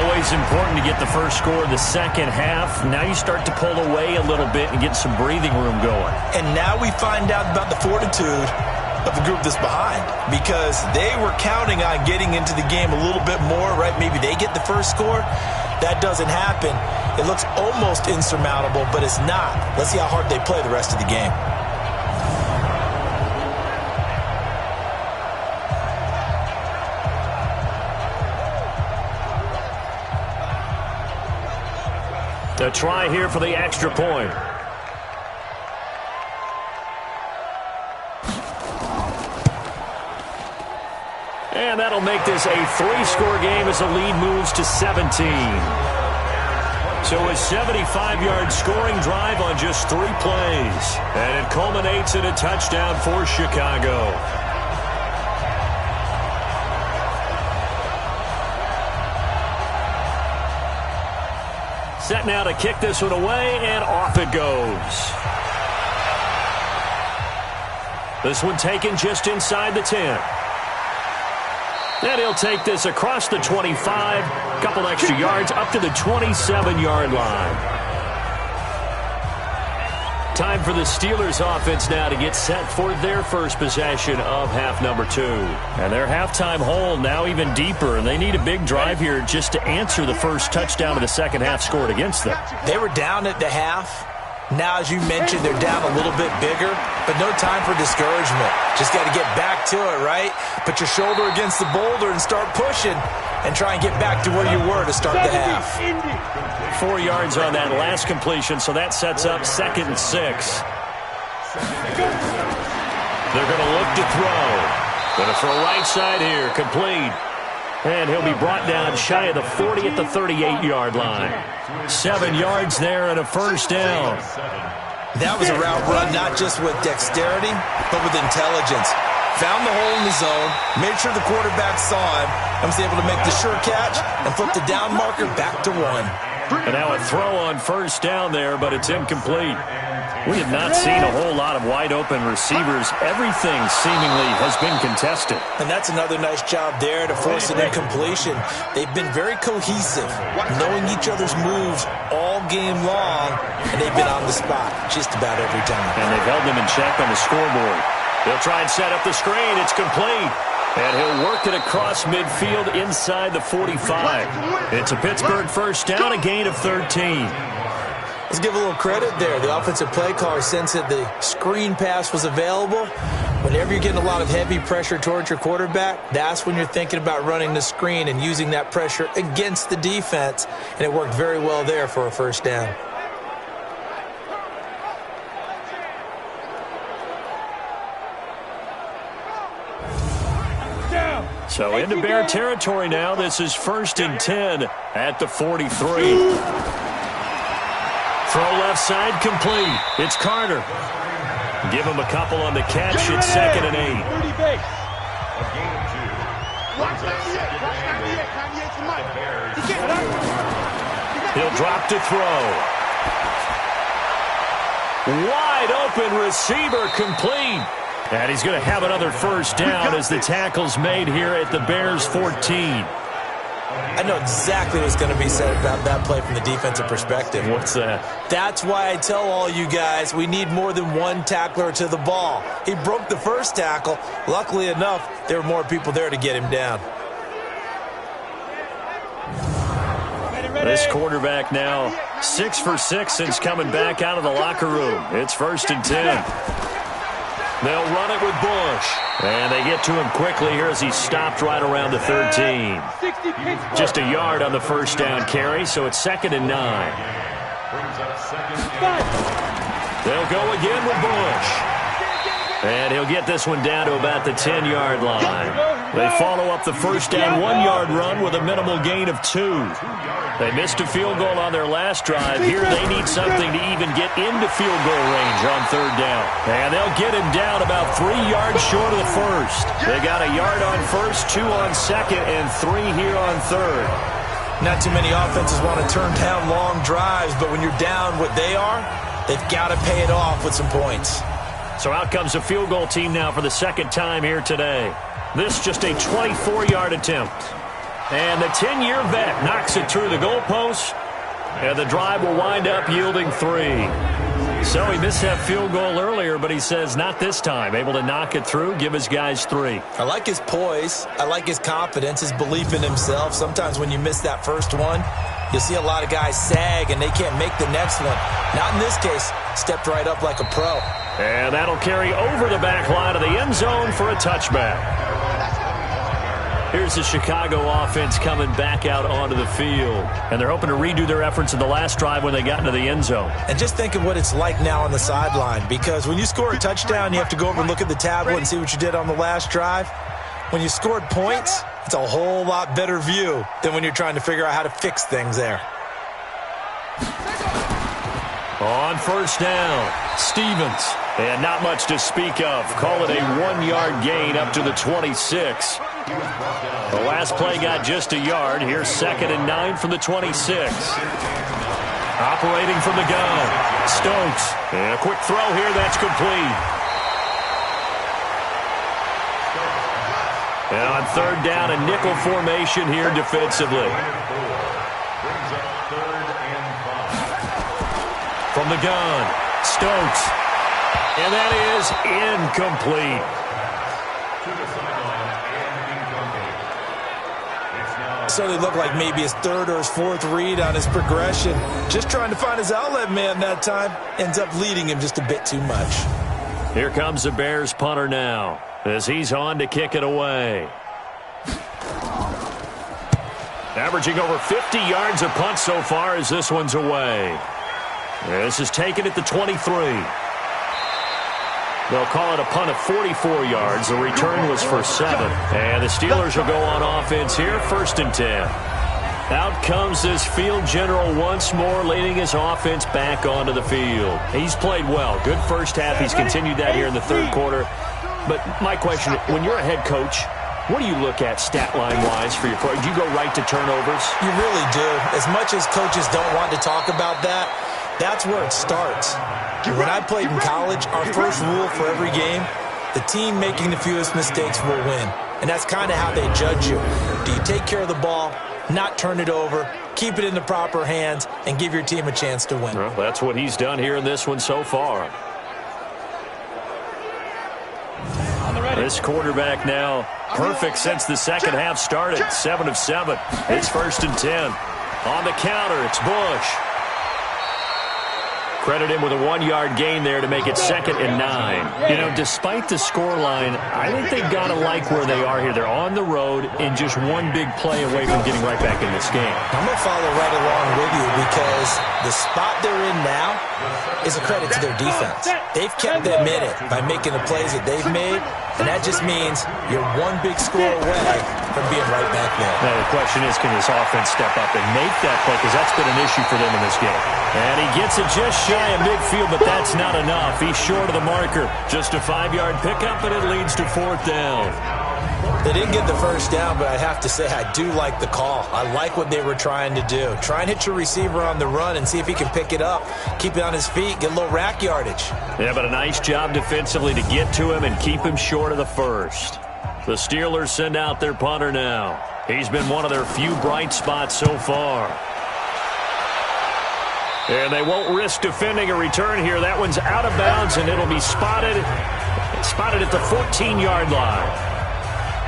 Always important to get the first score of the second half. Now you start to pull away a little bit and get some breathing room going. And now we find out about the fortitude of the group that's behind, because they were counting on getting into the game a little bit more, right? Maybe they get the first score. That doesn't happen. It looks almost insurmountable, but it's not. Let's see how hard they play the rest of the game. A try here for the extra point. And that'll make this a 3-score game as the lead moves to 17. So a 75-yard scoring drive on just 3 plays. And it culminates in a touchdown for Chicago. Set now to kick this one away, and off it goes. This one taken just inside the 10. And he'll take this across the 25, couple extra yards, up to the 27-yard line. Time for the Steelers offense now to get set for their first possession of half number 2. And their halftime hole now even deeper, and they need a big drive here just to answer the first touchdown of the second half scored against them. They were down at the half. Now, as you mentioned, they're down a little bit bigger, but no time for discouragement. Just got to get back to it, right? Put your shoulder against the boulder and start pushing and try and get back to where you were to start the half. 4 yards on that last completion, so that sets up 2nd and 6. They're going to look to throw. Going to throw right side here, complete. And he'll be brought down shy of the 40 at the 38-yard line. 7 yards there and a first down. That was a route run not just with dexterity, but with intelligence. Found the hole in the zone, made sure the quarterback saw him, and was able to make the sure catch and flip the down marker back to 1. And now a throw on first down there, but it's incomplete. We have not seen a whole lot of wide-open receivers. Everything seemingly has been contested. And that's another nice job there to force an incompletion. They've been very cohesive, knowing each other's moves all game long, and they've been on the spot just about every time. And they've held them in check on the scoreboard. They'll try and set up the screen. It's complete. And he'll work it across midfield inside the 45. It's a Pittsburgh first down, a gain of 13. Let's give a little credit there. The offensive play caller sensed that the screen pass was available. Whenever you're getting a lot of heavy pressure towards your quarterback, that's when you're thinking about running the screen and using that pressure against the defense. And it worked very well there for a first down. So into Bear territory now. This is 1st and 10 at the 43. Throw left side complete. It's Carter. Give him a couple on the catch. It's 2nd and 8. He'll drop to throw. Wide open receiver complete. And he's going to have another first down as the tackle's made here at the Bears 14. I know exactly what's going to be said about that play from the defensive perspective. What's that? That's why I tell all you guys we need more than one tackler to the ball. He broke the first tackle. Luckily enough, there were more people there to get him down. This quarterback now 6 for 6 since coming back out of the locker room. It's 1st and 10. They'll run it with Bush. And they get to him quickly here as he stopped right around the 13. Just a yard on the first down carry, so it's 2nd and 9. They'll go again with Bush. And he'll get this one down to about the 10-yard line. They follow up the first down 1-yard run with a minimal gain of 2. They missed a field goal on their last drive. Here they need something to even get into field goal range on 3rd down. And they'll get him down about 3 yards short of the first. They got a yard on first, 2 on 2nd, and 3 here on 3rd. Not too many offenses want to turn down long drives, but when you're down what they are, they've got to pay it off with some points. So out comes the field goal team now for the 2nd time here today. This just a 24-yard attempt. And the 10-year vet knocks it through the goalpost. And the drive will wind up yielding 3. So he missed that field goal earlier, but he says not this time. Able to knock it through, give his guys 3. I like his poise. I like his confidence, his belief in himself. Sometimes when you miss that first one, you'll see a lot of guys sag and they can't make the next one. Not in this case. Stepped right up like a pro. And that'll carry over the back line of the end zone for a touchback. Here's the Chicago offense coming back out onto the field. And they're hoping to redo their efforts in the last drive when they got into the end zone. And just think of what it's like now on the sideline. Because when you score a touchdown, you have to go over and look at the tablet and see what you did on the last drive. When you scored points, it's a whole lot better view than when you're trying to figure out how to fix things there. On first down, Stevens. And not much to speak of. Call it a 1-yard gain up to the 26. The last play got just a yard. Here's 2nd and 9 from the 26. Operating from the gun, Stokes. And a quick throw here, that's complete. And on 3rd down, a nickel formation here defensively. From the gun, Stokes. And that is incomplete. So they look like maybe his third or his fourth read on his progression. Just trying to find his outlet man that time. Ends up leading him just a bit too much. Here comes the Bears punter now as he's on to kick it away. Averaging over 50 yards a punt so far as this one's away. This is taken at the 23. They'll call it a punt of 44 yards. The return was for 7. And the Steelers will go on offense here, 1st and 10. Out comes this field general once more, leading his offense back onto the field. He's played well. Good first half. He's continued that here in the third quarter. But my question, when you're a head coach, what do you look at stat line-wise for your quarterback? Do you go right to turnovers? You really do. As much as coaches don't want to talk about that, that's where it starts. When I played in college, our first rule for every game, the team making the fewest mistakes will win. And that's kind of how they judge you. Do you take care of the ball, not turn it over, keep it in the proper hands, and give your team a chance to win? Well, that's what he's done here in this one so far. This quarterback now perfect since the second half started. 7 of 7. It's 1st and 10. On the counter, it's Bush. Credit him with a 1-yard gain there to make it 2nd and 9. You know, despite the scoreline, I think they've got to like where they are here. They're on the road and just one big play away from getting right back in this game. I'm going to follow right along with you because the spot they're in now is a credit to their defense. They've kept them in it by making the plays that they've made, and that just means you're one big score away from being right back there. Now, the question is, can this offense step up and make that play? Because that's been an issue for them in this game. And he gets it just shy of midfield, but that's not enough. He's short of the marker. Just a 5-yard pickup, and it leads to 4th down. They didn't get the first down, but I have to say I do like the call. I like what they were trying to do. Try and hit your receiver on the run and see if he can pick it up, keep it on his feet, get a little rack yardage. Yeah, but a nice job defensively to get to him and keep him short of the first. The Steelers send out their punter now. He's been one of their few bright spots so far. And they won't risk defending a return here. That one's out of bounds, and it'll be spotted at the 14-yard line.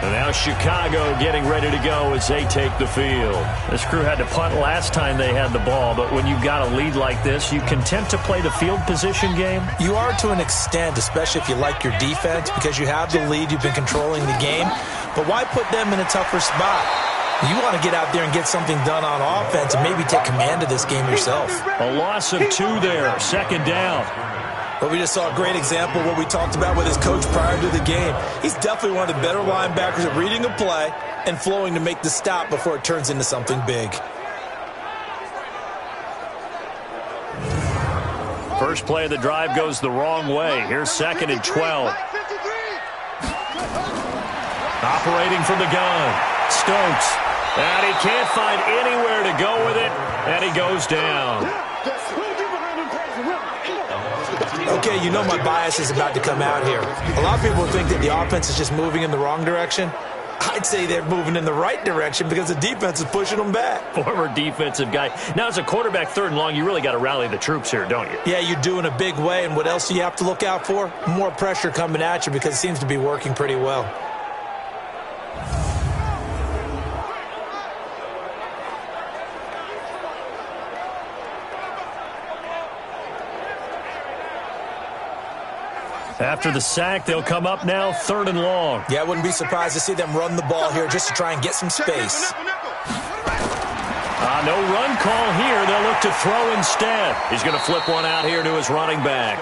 And now Chicago getting ready to go as they take the field. This crew had to punt last time they had the ball, but when you've got a lead like this, you content to play the field position game? You are to an extent, especially if you like your defense, because you have the lead, you've been controlling the game. But why put them in a tougher spot? You want to get out there and get something done on offense and maybe take command of this game yourself. A loss of 2 there, 2nd down. But we just saw a great example of what we talked about with his coach prior to the game. He's definitely one of the better linebackers at reading a play and flowing to make the stop before it turns into something big. First play of the drive goes the wrong way. Here's 2nd and 12. Operating from the gun, Stokes. And he can't find anywhere to go with it, and he goes down. Okay, you know my bias is about to come out here. A lot of people think that the offense is just moving in the wrong direction. I'd say they're moving in the right direction because the defense is pushing them back. Former defensive guy. Now, as a quarterback 3rd and long, you really got to rally the troops here, don't you? Yeah, you do in a big way. And what else do you have to look out for? More pressure coming at you because it seems to be working pretty well. After the sack, they'll come up now 3rd and long. Yeah, I wouldn't be surprised to see them run the ball here just to try and get some space. No run call here. They'll look to throw instead. He's going to flip one out here to his running back.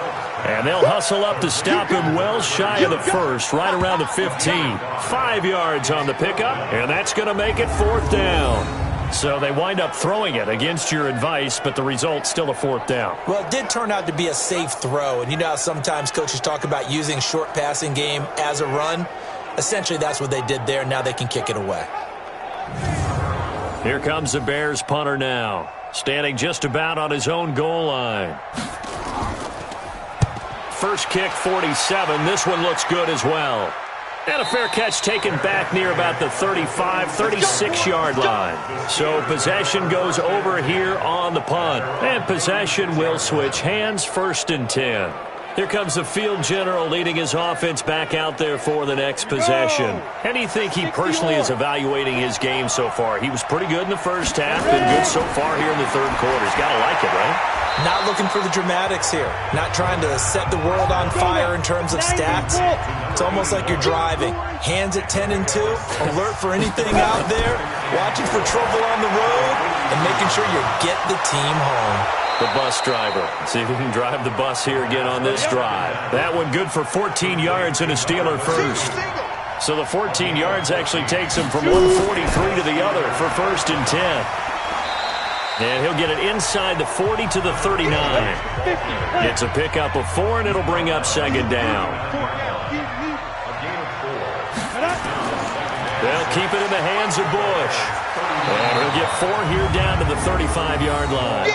And they'll hustle up to stop him well shy of the first, right around the 15. 5 yards on the pickup, and that's going to make it 4th down. So they wind up throwing it against your advice, but the result's still a 4th down. Well, it did turn out to be a safe throw. And you know how sometimes coaches talk about using short passing game as a run? Essentially, that's what they did there. Now they can kick it away. Here comes the Bears punter now, standing just about on his own goal line. First kick, 47. This one looks good as well. And a fair catch taken back near about the 35, 36-yard line. So possession goes over here on the punt. And possession will switch hands, 1st and 10. Here comes the field general leading his offense back out there for the next possession. How do you think he personally is evaluating his game so far? He was pretty good in the first half, been good so far here in the third quarter. He's got to like it, right? Not looking for the dramatics here. Not trying to set the world on fire in terms of stats. It's almost like you're driving. Hands at 10 and 2, alert for anything out there, watching for trouble on the road, and making sure you get the team home. The bus driver. See if he can drive the bus here again on this drive. That one good for 14 yards and a Steeler first. So the 14 yards actually takes him from 143 to the other for 1st and 10. And he'll get it inside the 40 to the 39. It's a pickup of 4, and it'll bring up 2nd down. They'll keep it in the hands of Bush. And he'll get 4 here down to the 35-yard line.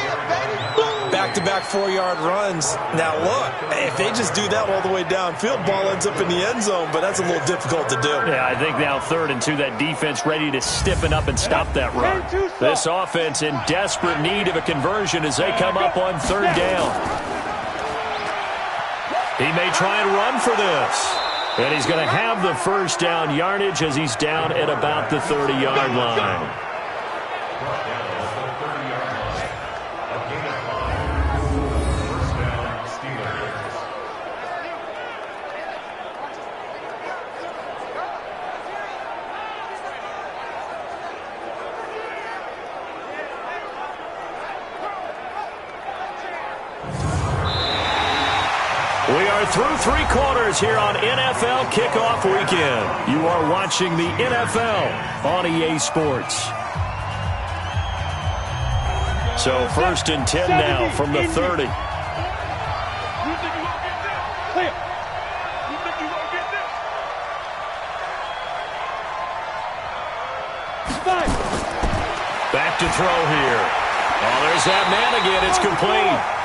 Back-to-back 4-yard runs. Now, look, if they just do that all the way downfield, ball ends up in the end zone, but that's a little difficult to do. Yeah, I think now 3rd and 2, that defense ready to stiffen up and stop that run. This offense in desperate need of a conversion as they come up on 3rd down. He may try and run for this. And he's going to have the 1st down yardage as he's down at about the 30-yard line. We are through 3 quarters here on NFL Kickoff Weekend. You are watching the NFL on EA Sports. So 1st and 10 now from the 30. Back to throw here. Oh, there's that man again. It's complete.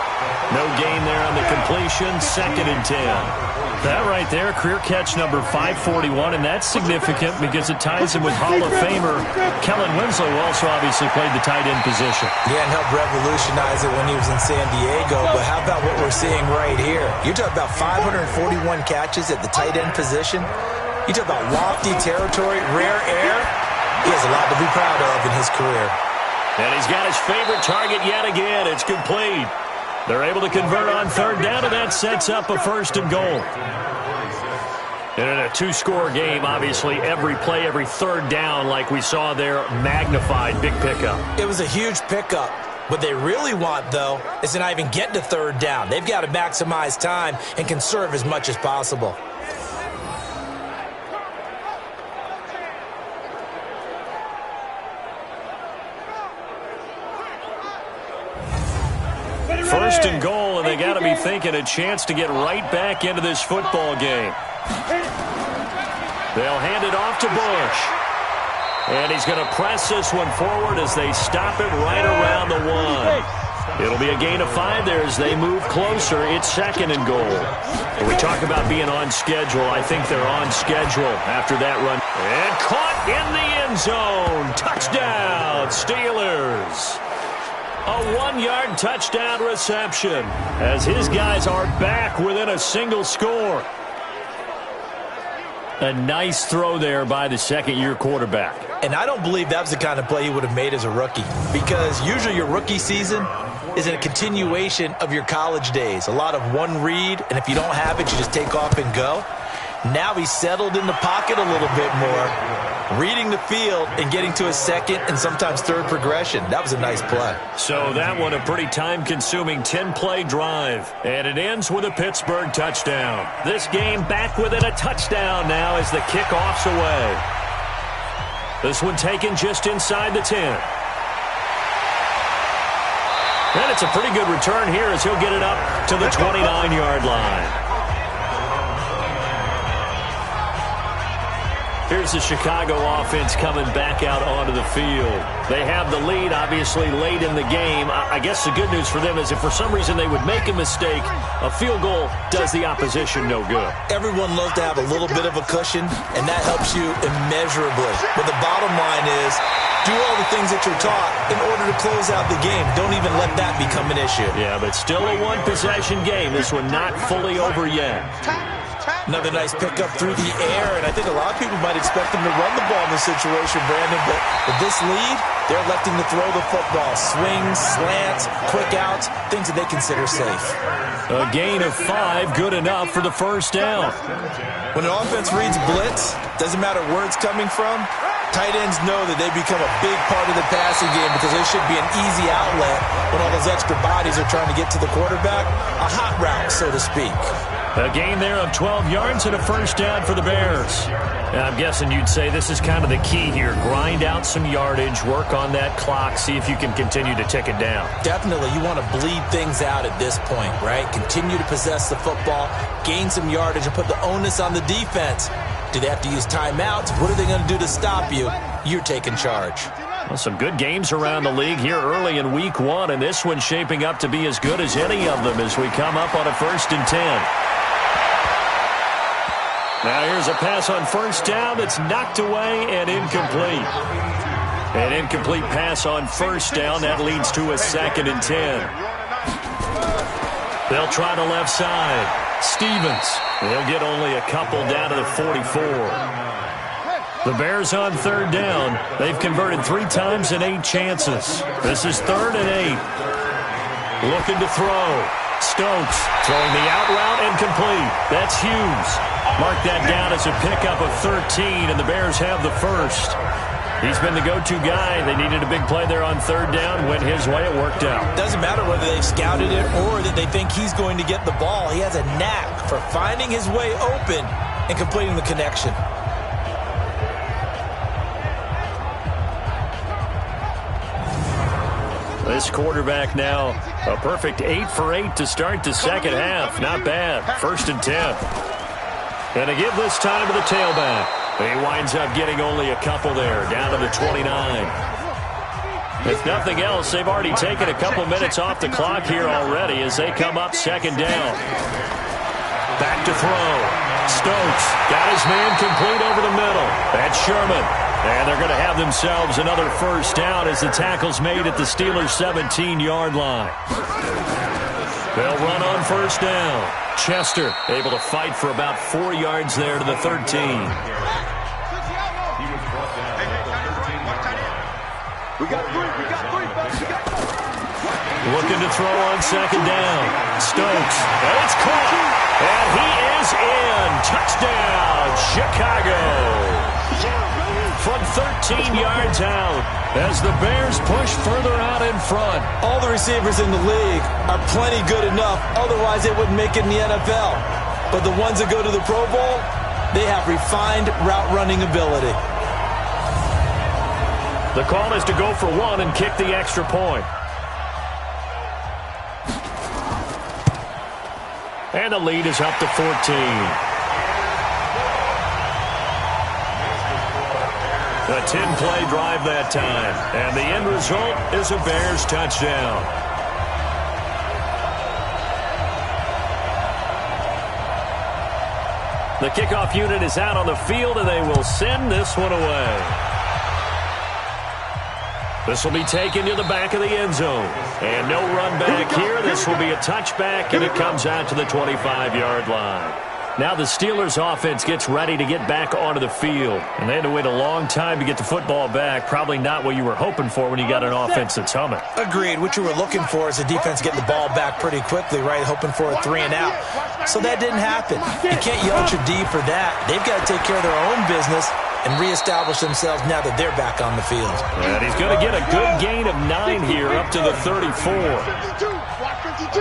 No gain there on the completion, 2nd and 10. That right there, career catch number 541, and that's significant because it ties him with Hall of Famer Kellen Winslow, who also obviously played the tight end position. Yeah, and helped revolutionize it when he was in San Diego, but how about what we're seeing right here? You're talking about 541 catches at the tight end position. You talk about lofty territory, rare air. He has a lot to be proud of in his career. And he's got his favorite target yet again. It's complete. They're able to convert on 3rd down, and that sets up a 1st and goal. And in a 2-score game, obviously, every play, every 3rd down, like we saw there, magnified, big pickup. It was a huge pickup. What they really want, though, is to not even get to 3rd down. They've got to maximize time and conserve as much as possible. First and goal, and they got to be thinking a chance to get right back into this football game. They'll hand it off to Bush. And he's going to press this one forward as they stop it right around the 1. It'll be a gain of 5 there as they move closer. It's 2nd and goal. When we talk about being on schedule, I think they're on schedule after that run. And caught in the end zone. Touchdown, Steelers. A 1-yard touchdown reception as his guys are back within a single score. A nice throw there by the 2nd-year quarterback. And I don't believe that was the kind of play he would have made as a rookie, because usually your rookie season is a continuation of your college days. A lot of one read, and if you don't have it, you just take off and go. Now he's settled in the pocket a little bit more, reading the field and getting to a 2nd and sometimes 3rd progression. That was a nice play. So that one a pretty time-consuming 10-play drive. And it ends with a Pittsburgh touchdown. This game back within a touchdown now as the kickoff's away. This one taken just inside the 10. And it's a pretty good return here as he'll get it up to the 29-yard line. Here's the Chicago offense coming back out onto the field. They have the lead, obviously, late in the game. I guess the good news for them is if for some reason they would make a mistake, a field goal does the opposition no good. Everyone loves to have a little bit of a cushion, and that helps you immeasurably. But the bottom line is, do all the things that you're taught in order to close out the game. Don't even let that become an issue. Yeah, but still a one-possession game. This one not fully over yet. Another nice pickup through the air, and I think a lot of people might expect them to run the ball in this situation, Brandon, but with this lead, they're electing to throw the football. Swings, slants, quick outs, things that they consider safe. A gain of 5, good enough for the first down. When an offense reads blitz, doesn't matter where it's coming from, tight ends know that they become a big part of the passing game because they should be an easy outlet when all those extra bodies are trying to get to the quarterback. A hot route, so to speak. A gain there of 12 yards and a first down for the Bears. And I'm guessing you'd say this is kind of the key here. Grind out some yardage, work on that clock, see if you can continue to tick it down. Definitely. You want to bleed things out at this point, right? Continue to possess the football, gain some yardage, and put the onus on the defense. Do they have to use timeouts? What are they going to do to stop you? You're taking charge. Well, some good games around the league here early in week 1, and this one's shaping up to be as good as any of them as we come up on a 1st and 10. Now here's a pass on first down that's knocked away and incomplete. An incomplete pass on first down. That leads to a 2nd and 10. They'll try the left side. Stevens. They'll get only a couple down to the 44. The Bears on 3rd down. They've converted 3 times in 8 chances. This is 3rd and 8. Looking to throw. Stokes throwing the out route and complete. That's Hughes. Mark that down as a pickup of 13, and the Bears have the first. He's been the go-to guy. They needed a big play there on 3rd down. Went his way. It worked out. Doesn't matter whether they've scouted it or that they think he's going to get the ball. He has a knack for finding his way open and completing the connection. This quarterback now a perfect 8 for 8 to start the second half. Not bad. 1st and 10. And to give this time to the tailback. He winds up getting only a couple there, down to the 29. If nothing else, they've already taken a couple minutes off the clock here already as they come up 2nd down. Back to throw. Stokes got his man complete over the middle. That's Sherman. And they're going to have themselves another first down as the tackle's made at the Steelers' 17-yard line. They'll run on first down. Chester able to fight for about 4 yards there to the 13. Looking to throw on 2nd down. Stokes. And it's caught. And he is in. Touchdown, Chicago. From 13 yards out as the Bears push further out in front. All the receivers in the league are plenty good enough. Otherwise, they wouldn't make it in the NFL. But the ones that go to the Pro Bowl, they have refined route running ability. The call is to go for 1 and kick the extra point. And the lead is up to 14. A 10-play drive that time. And the end result is a Bears touchdown. The kickoff unit is out on the field, and they will send this one away. This will be taken to the back of the end zone. And no run back here. This will be a touchback, and it comes out to the 25-yard line. Now the Steelers offense gets ready to get back onto the field. And they had to wait a long time to get the football back. Probably not what you were hoping for when you got an offense that's humming. Agreed. What you were looking for is the defense getting the ball back pretty quickly, right? Hoping for a 3 and out. So that didn't happen. You can't yell at your D for that. They've got to take care of their own business and reestablish themselves now that they're back on the field. And he's going to get a good gain of 9 here up to the 34.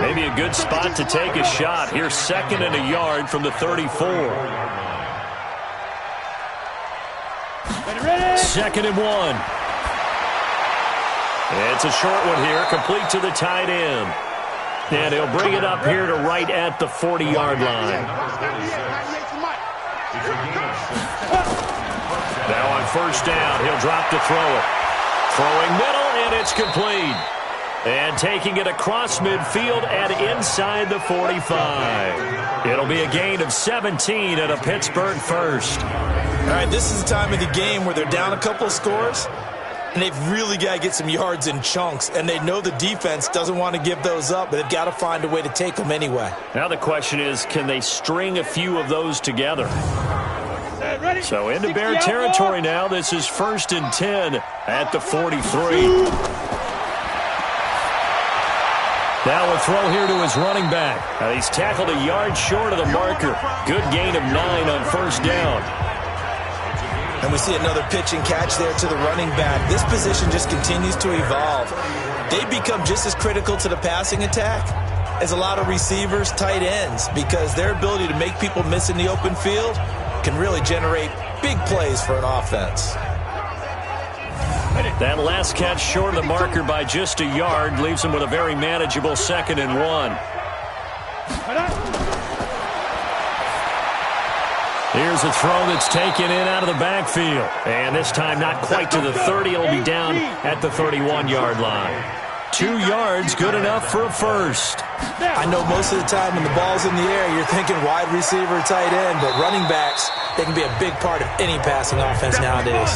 Maybe a good spot to take a shot. Here's 2nd and a yard from the 34. 2nd and 1. It's a short one here, complete to the tight end. And he'll bring it up here to right at the 40-yard line. Now on first down, he'll drop to throw it. Throwing middle, and it's complete. And taking it across midfield and inside the 45. It'll be a gain of 17 and a Pittsburgh first. All right, this is the time of the game where they're down a couple of scores, and they've really got to get some yards in chunks, and they know the defense doesn't want to give those up, but they've got to find a way to take them anyway. Now the question is, can they string a few of those together? So into Bear territory now. This is 1st and 10 at the 43. Now a throw here to his running back. He's tackled a yard short of the marker. Good gain of 9 on first down. And we see another pitch and catch there to the running back. This position just continues to evolve. They become just as critical to the passing attack as a lot of receivers, tight ends, because their ability to make people miss in the open field can really generate big plays for an offense. That last catch short of the marker by just a yard leaves him with a very manageable 2nd and 1. Here's a throw that's taken in out of the backfield. And this time not quite to the 30. It'll be down at the 31-yard line. 2 yards, good enough for a first. I know most of the time when the ball's in the air, you're thinking wide receiver, tight end, but running backs, they can be a big part of any passing offense nowadays.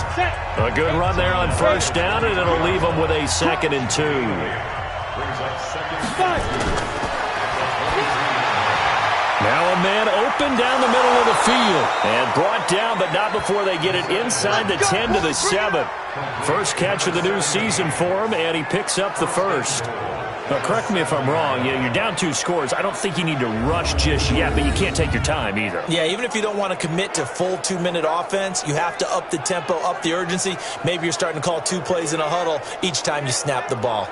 A good run there on first down, and it'll leave them with a 2nd and 2. Now a man open down the middle of the field. And brought down, but not before they get it inside the 10 to the 7. First catch of the new season for him, and he picks up the first. Now, correct me if I'm wrong. You're down 2 scores. I don't think you need to rush just yet, but you can't take your time either. Yeah, even if you don't want to commit to full 2-minute offense, you have to up the tempo, up the urgency. Maybe you're starting to call 2 plays in a huddle each time you snap the ball.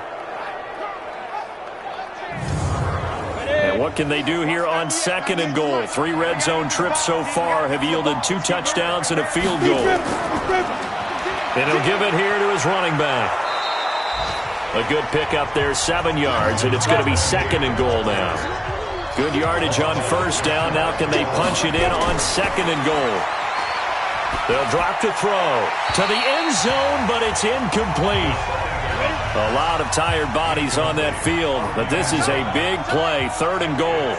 And what can they do here on 2nd and goal? 3 red zone trips so far have yielded 2 touchdowns and a field goal. And he'll give it here to his running back. A good pickup there, 7 yards, and it's going to be 2nd and goal now. Good yardage on first down. Now can they punch it in on 2nd and goal? They'll drop to throw to the end zone, but it's incomplete. A lot of tired bodies on that field, but this is a big play, 3rd and goal.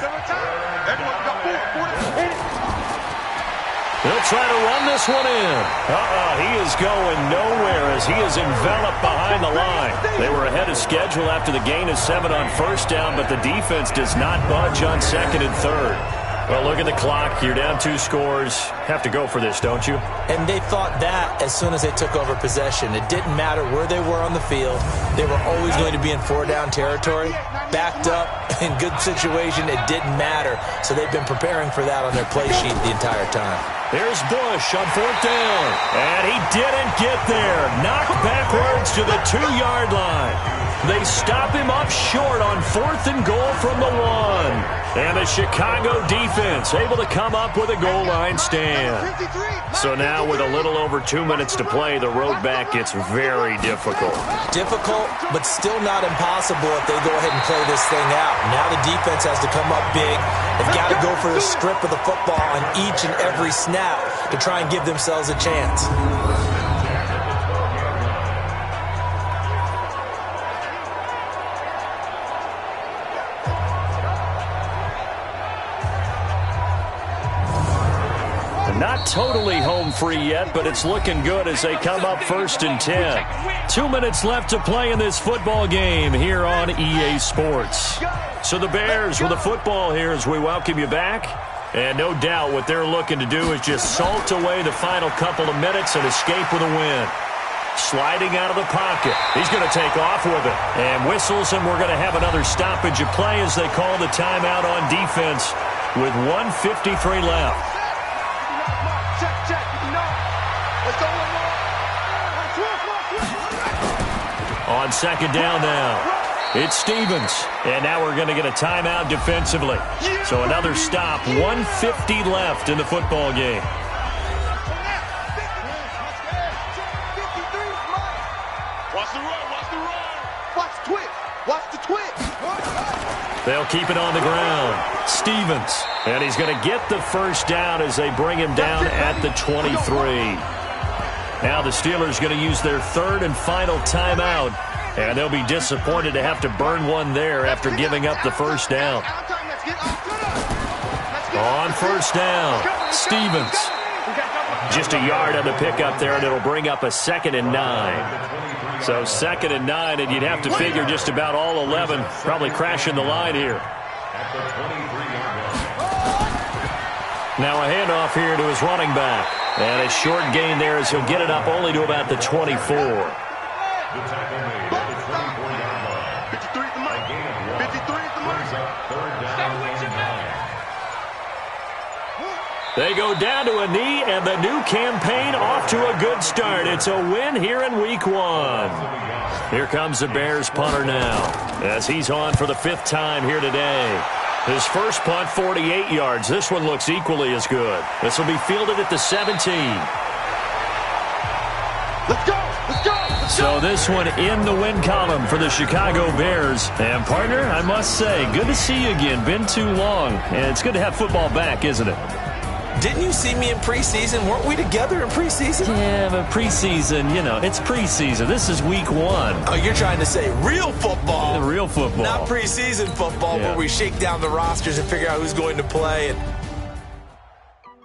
He'll try to run this one in. He is going nowhere as he is enveloped behind the line. They were ahead of schedule after the gain of 7 on first down, but the defense does not budge on 2nd and 3rd. Well, look at the clock. You're down 2 scores. Have to go for this, don't you? And they thought that as soon as they took over possession. It didn't matter where they were on the field. They were always going to be in 4-down territory. Backed up, in good situation, it didn't matter. So they've been preparing for that on their play sheet the entire time. There's Bush on 4th down. And he didn't get there. Knocked backwards to the 2-yard line. They stop him up short on 4th and goal from the 1. And the Chicago defense able to come up with a goal line stand. So now with a little over 2 minutes to play, the road back gets very difficult. Difficult, but still not impossible if they go ahead and play this thing out. Now the defense has to come up big. They've got to go for the strip of the football on each and every snap to try and give themselves a chance. Not totally home free yet, but it's looking good as they come up 1st and 10. 2 minutes left to play in this football game here on EA Sports. So the Bears with the football here as we welcome you back. And no doubt what they're looking to do is just salt away the final couple of minutes and escape with a win. Sliding out of the pocket. He's going to take off with it. And whistles, and we're going to have another stoppage of play as they call the timeout on defense with 1:53 left. On 2nd down now, it's Stevens. And now we're going to get a timeout defensively. So another stop, 1:50 left in the football game. Watch the run, watch the run. Watch the twitch, watch the twitch. They'll keep it on the ground. Stevens. And he's going to get the first down as they bring him down at the 23. Now the Steelers going to use their third and final timeout, and they'll be disappointed to have to burn one there after giving up the first down. On first down, Stevens. Just a yard on the pickup there, and it'll bring up a 2nd and 9. So 2nd and 9, and you'd have to figure just about all 11 probably crashing the line here. Now a handoff here to his running back. And a short gain there as he'll get it up only to about the 24. 53 at the mark. 53 at the mark. They go down to a knee, and the new campaign off to a good start. It's a win here in Week 1. Here comes the Bears punter now, as he's on for the 5th time here today. His first punt, 48 yards. This one looks equally as good. This will be fielded at the 17. Let's go! Let's go! Let's go! So this one in the win column for the Chicago Bears. And, partner, I must say, good to see you again. Been too long. And it's good to have football back, isn't it? Didn't you see me in preseason? Weren't we together in preseason? Yeah, but preseason, it's preseason. This is Week 1. Oh, you're trying to say real football. Real football. Not preseason football where we shake down the rosters and figure out who's going to play. And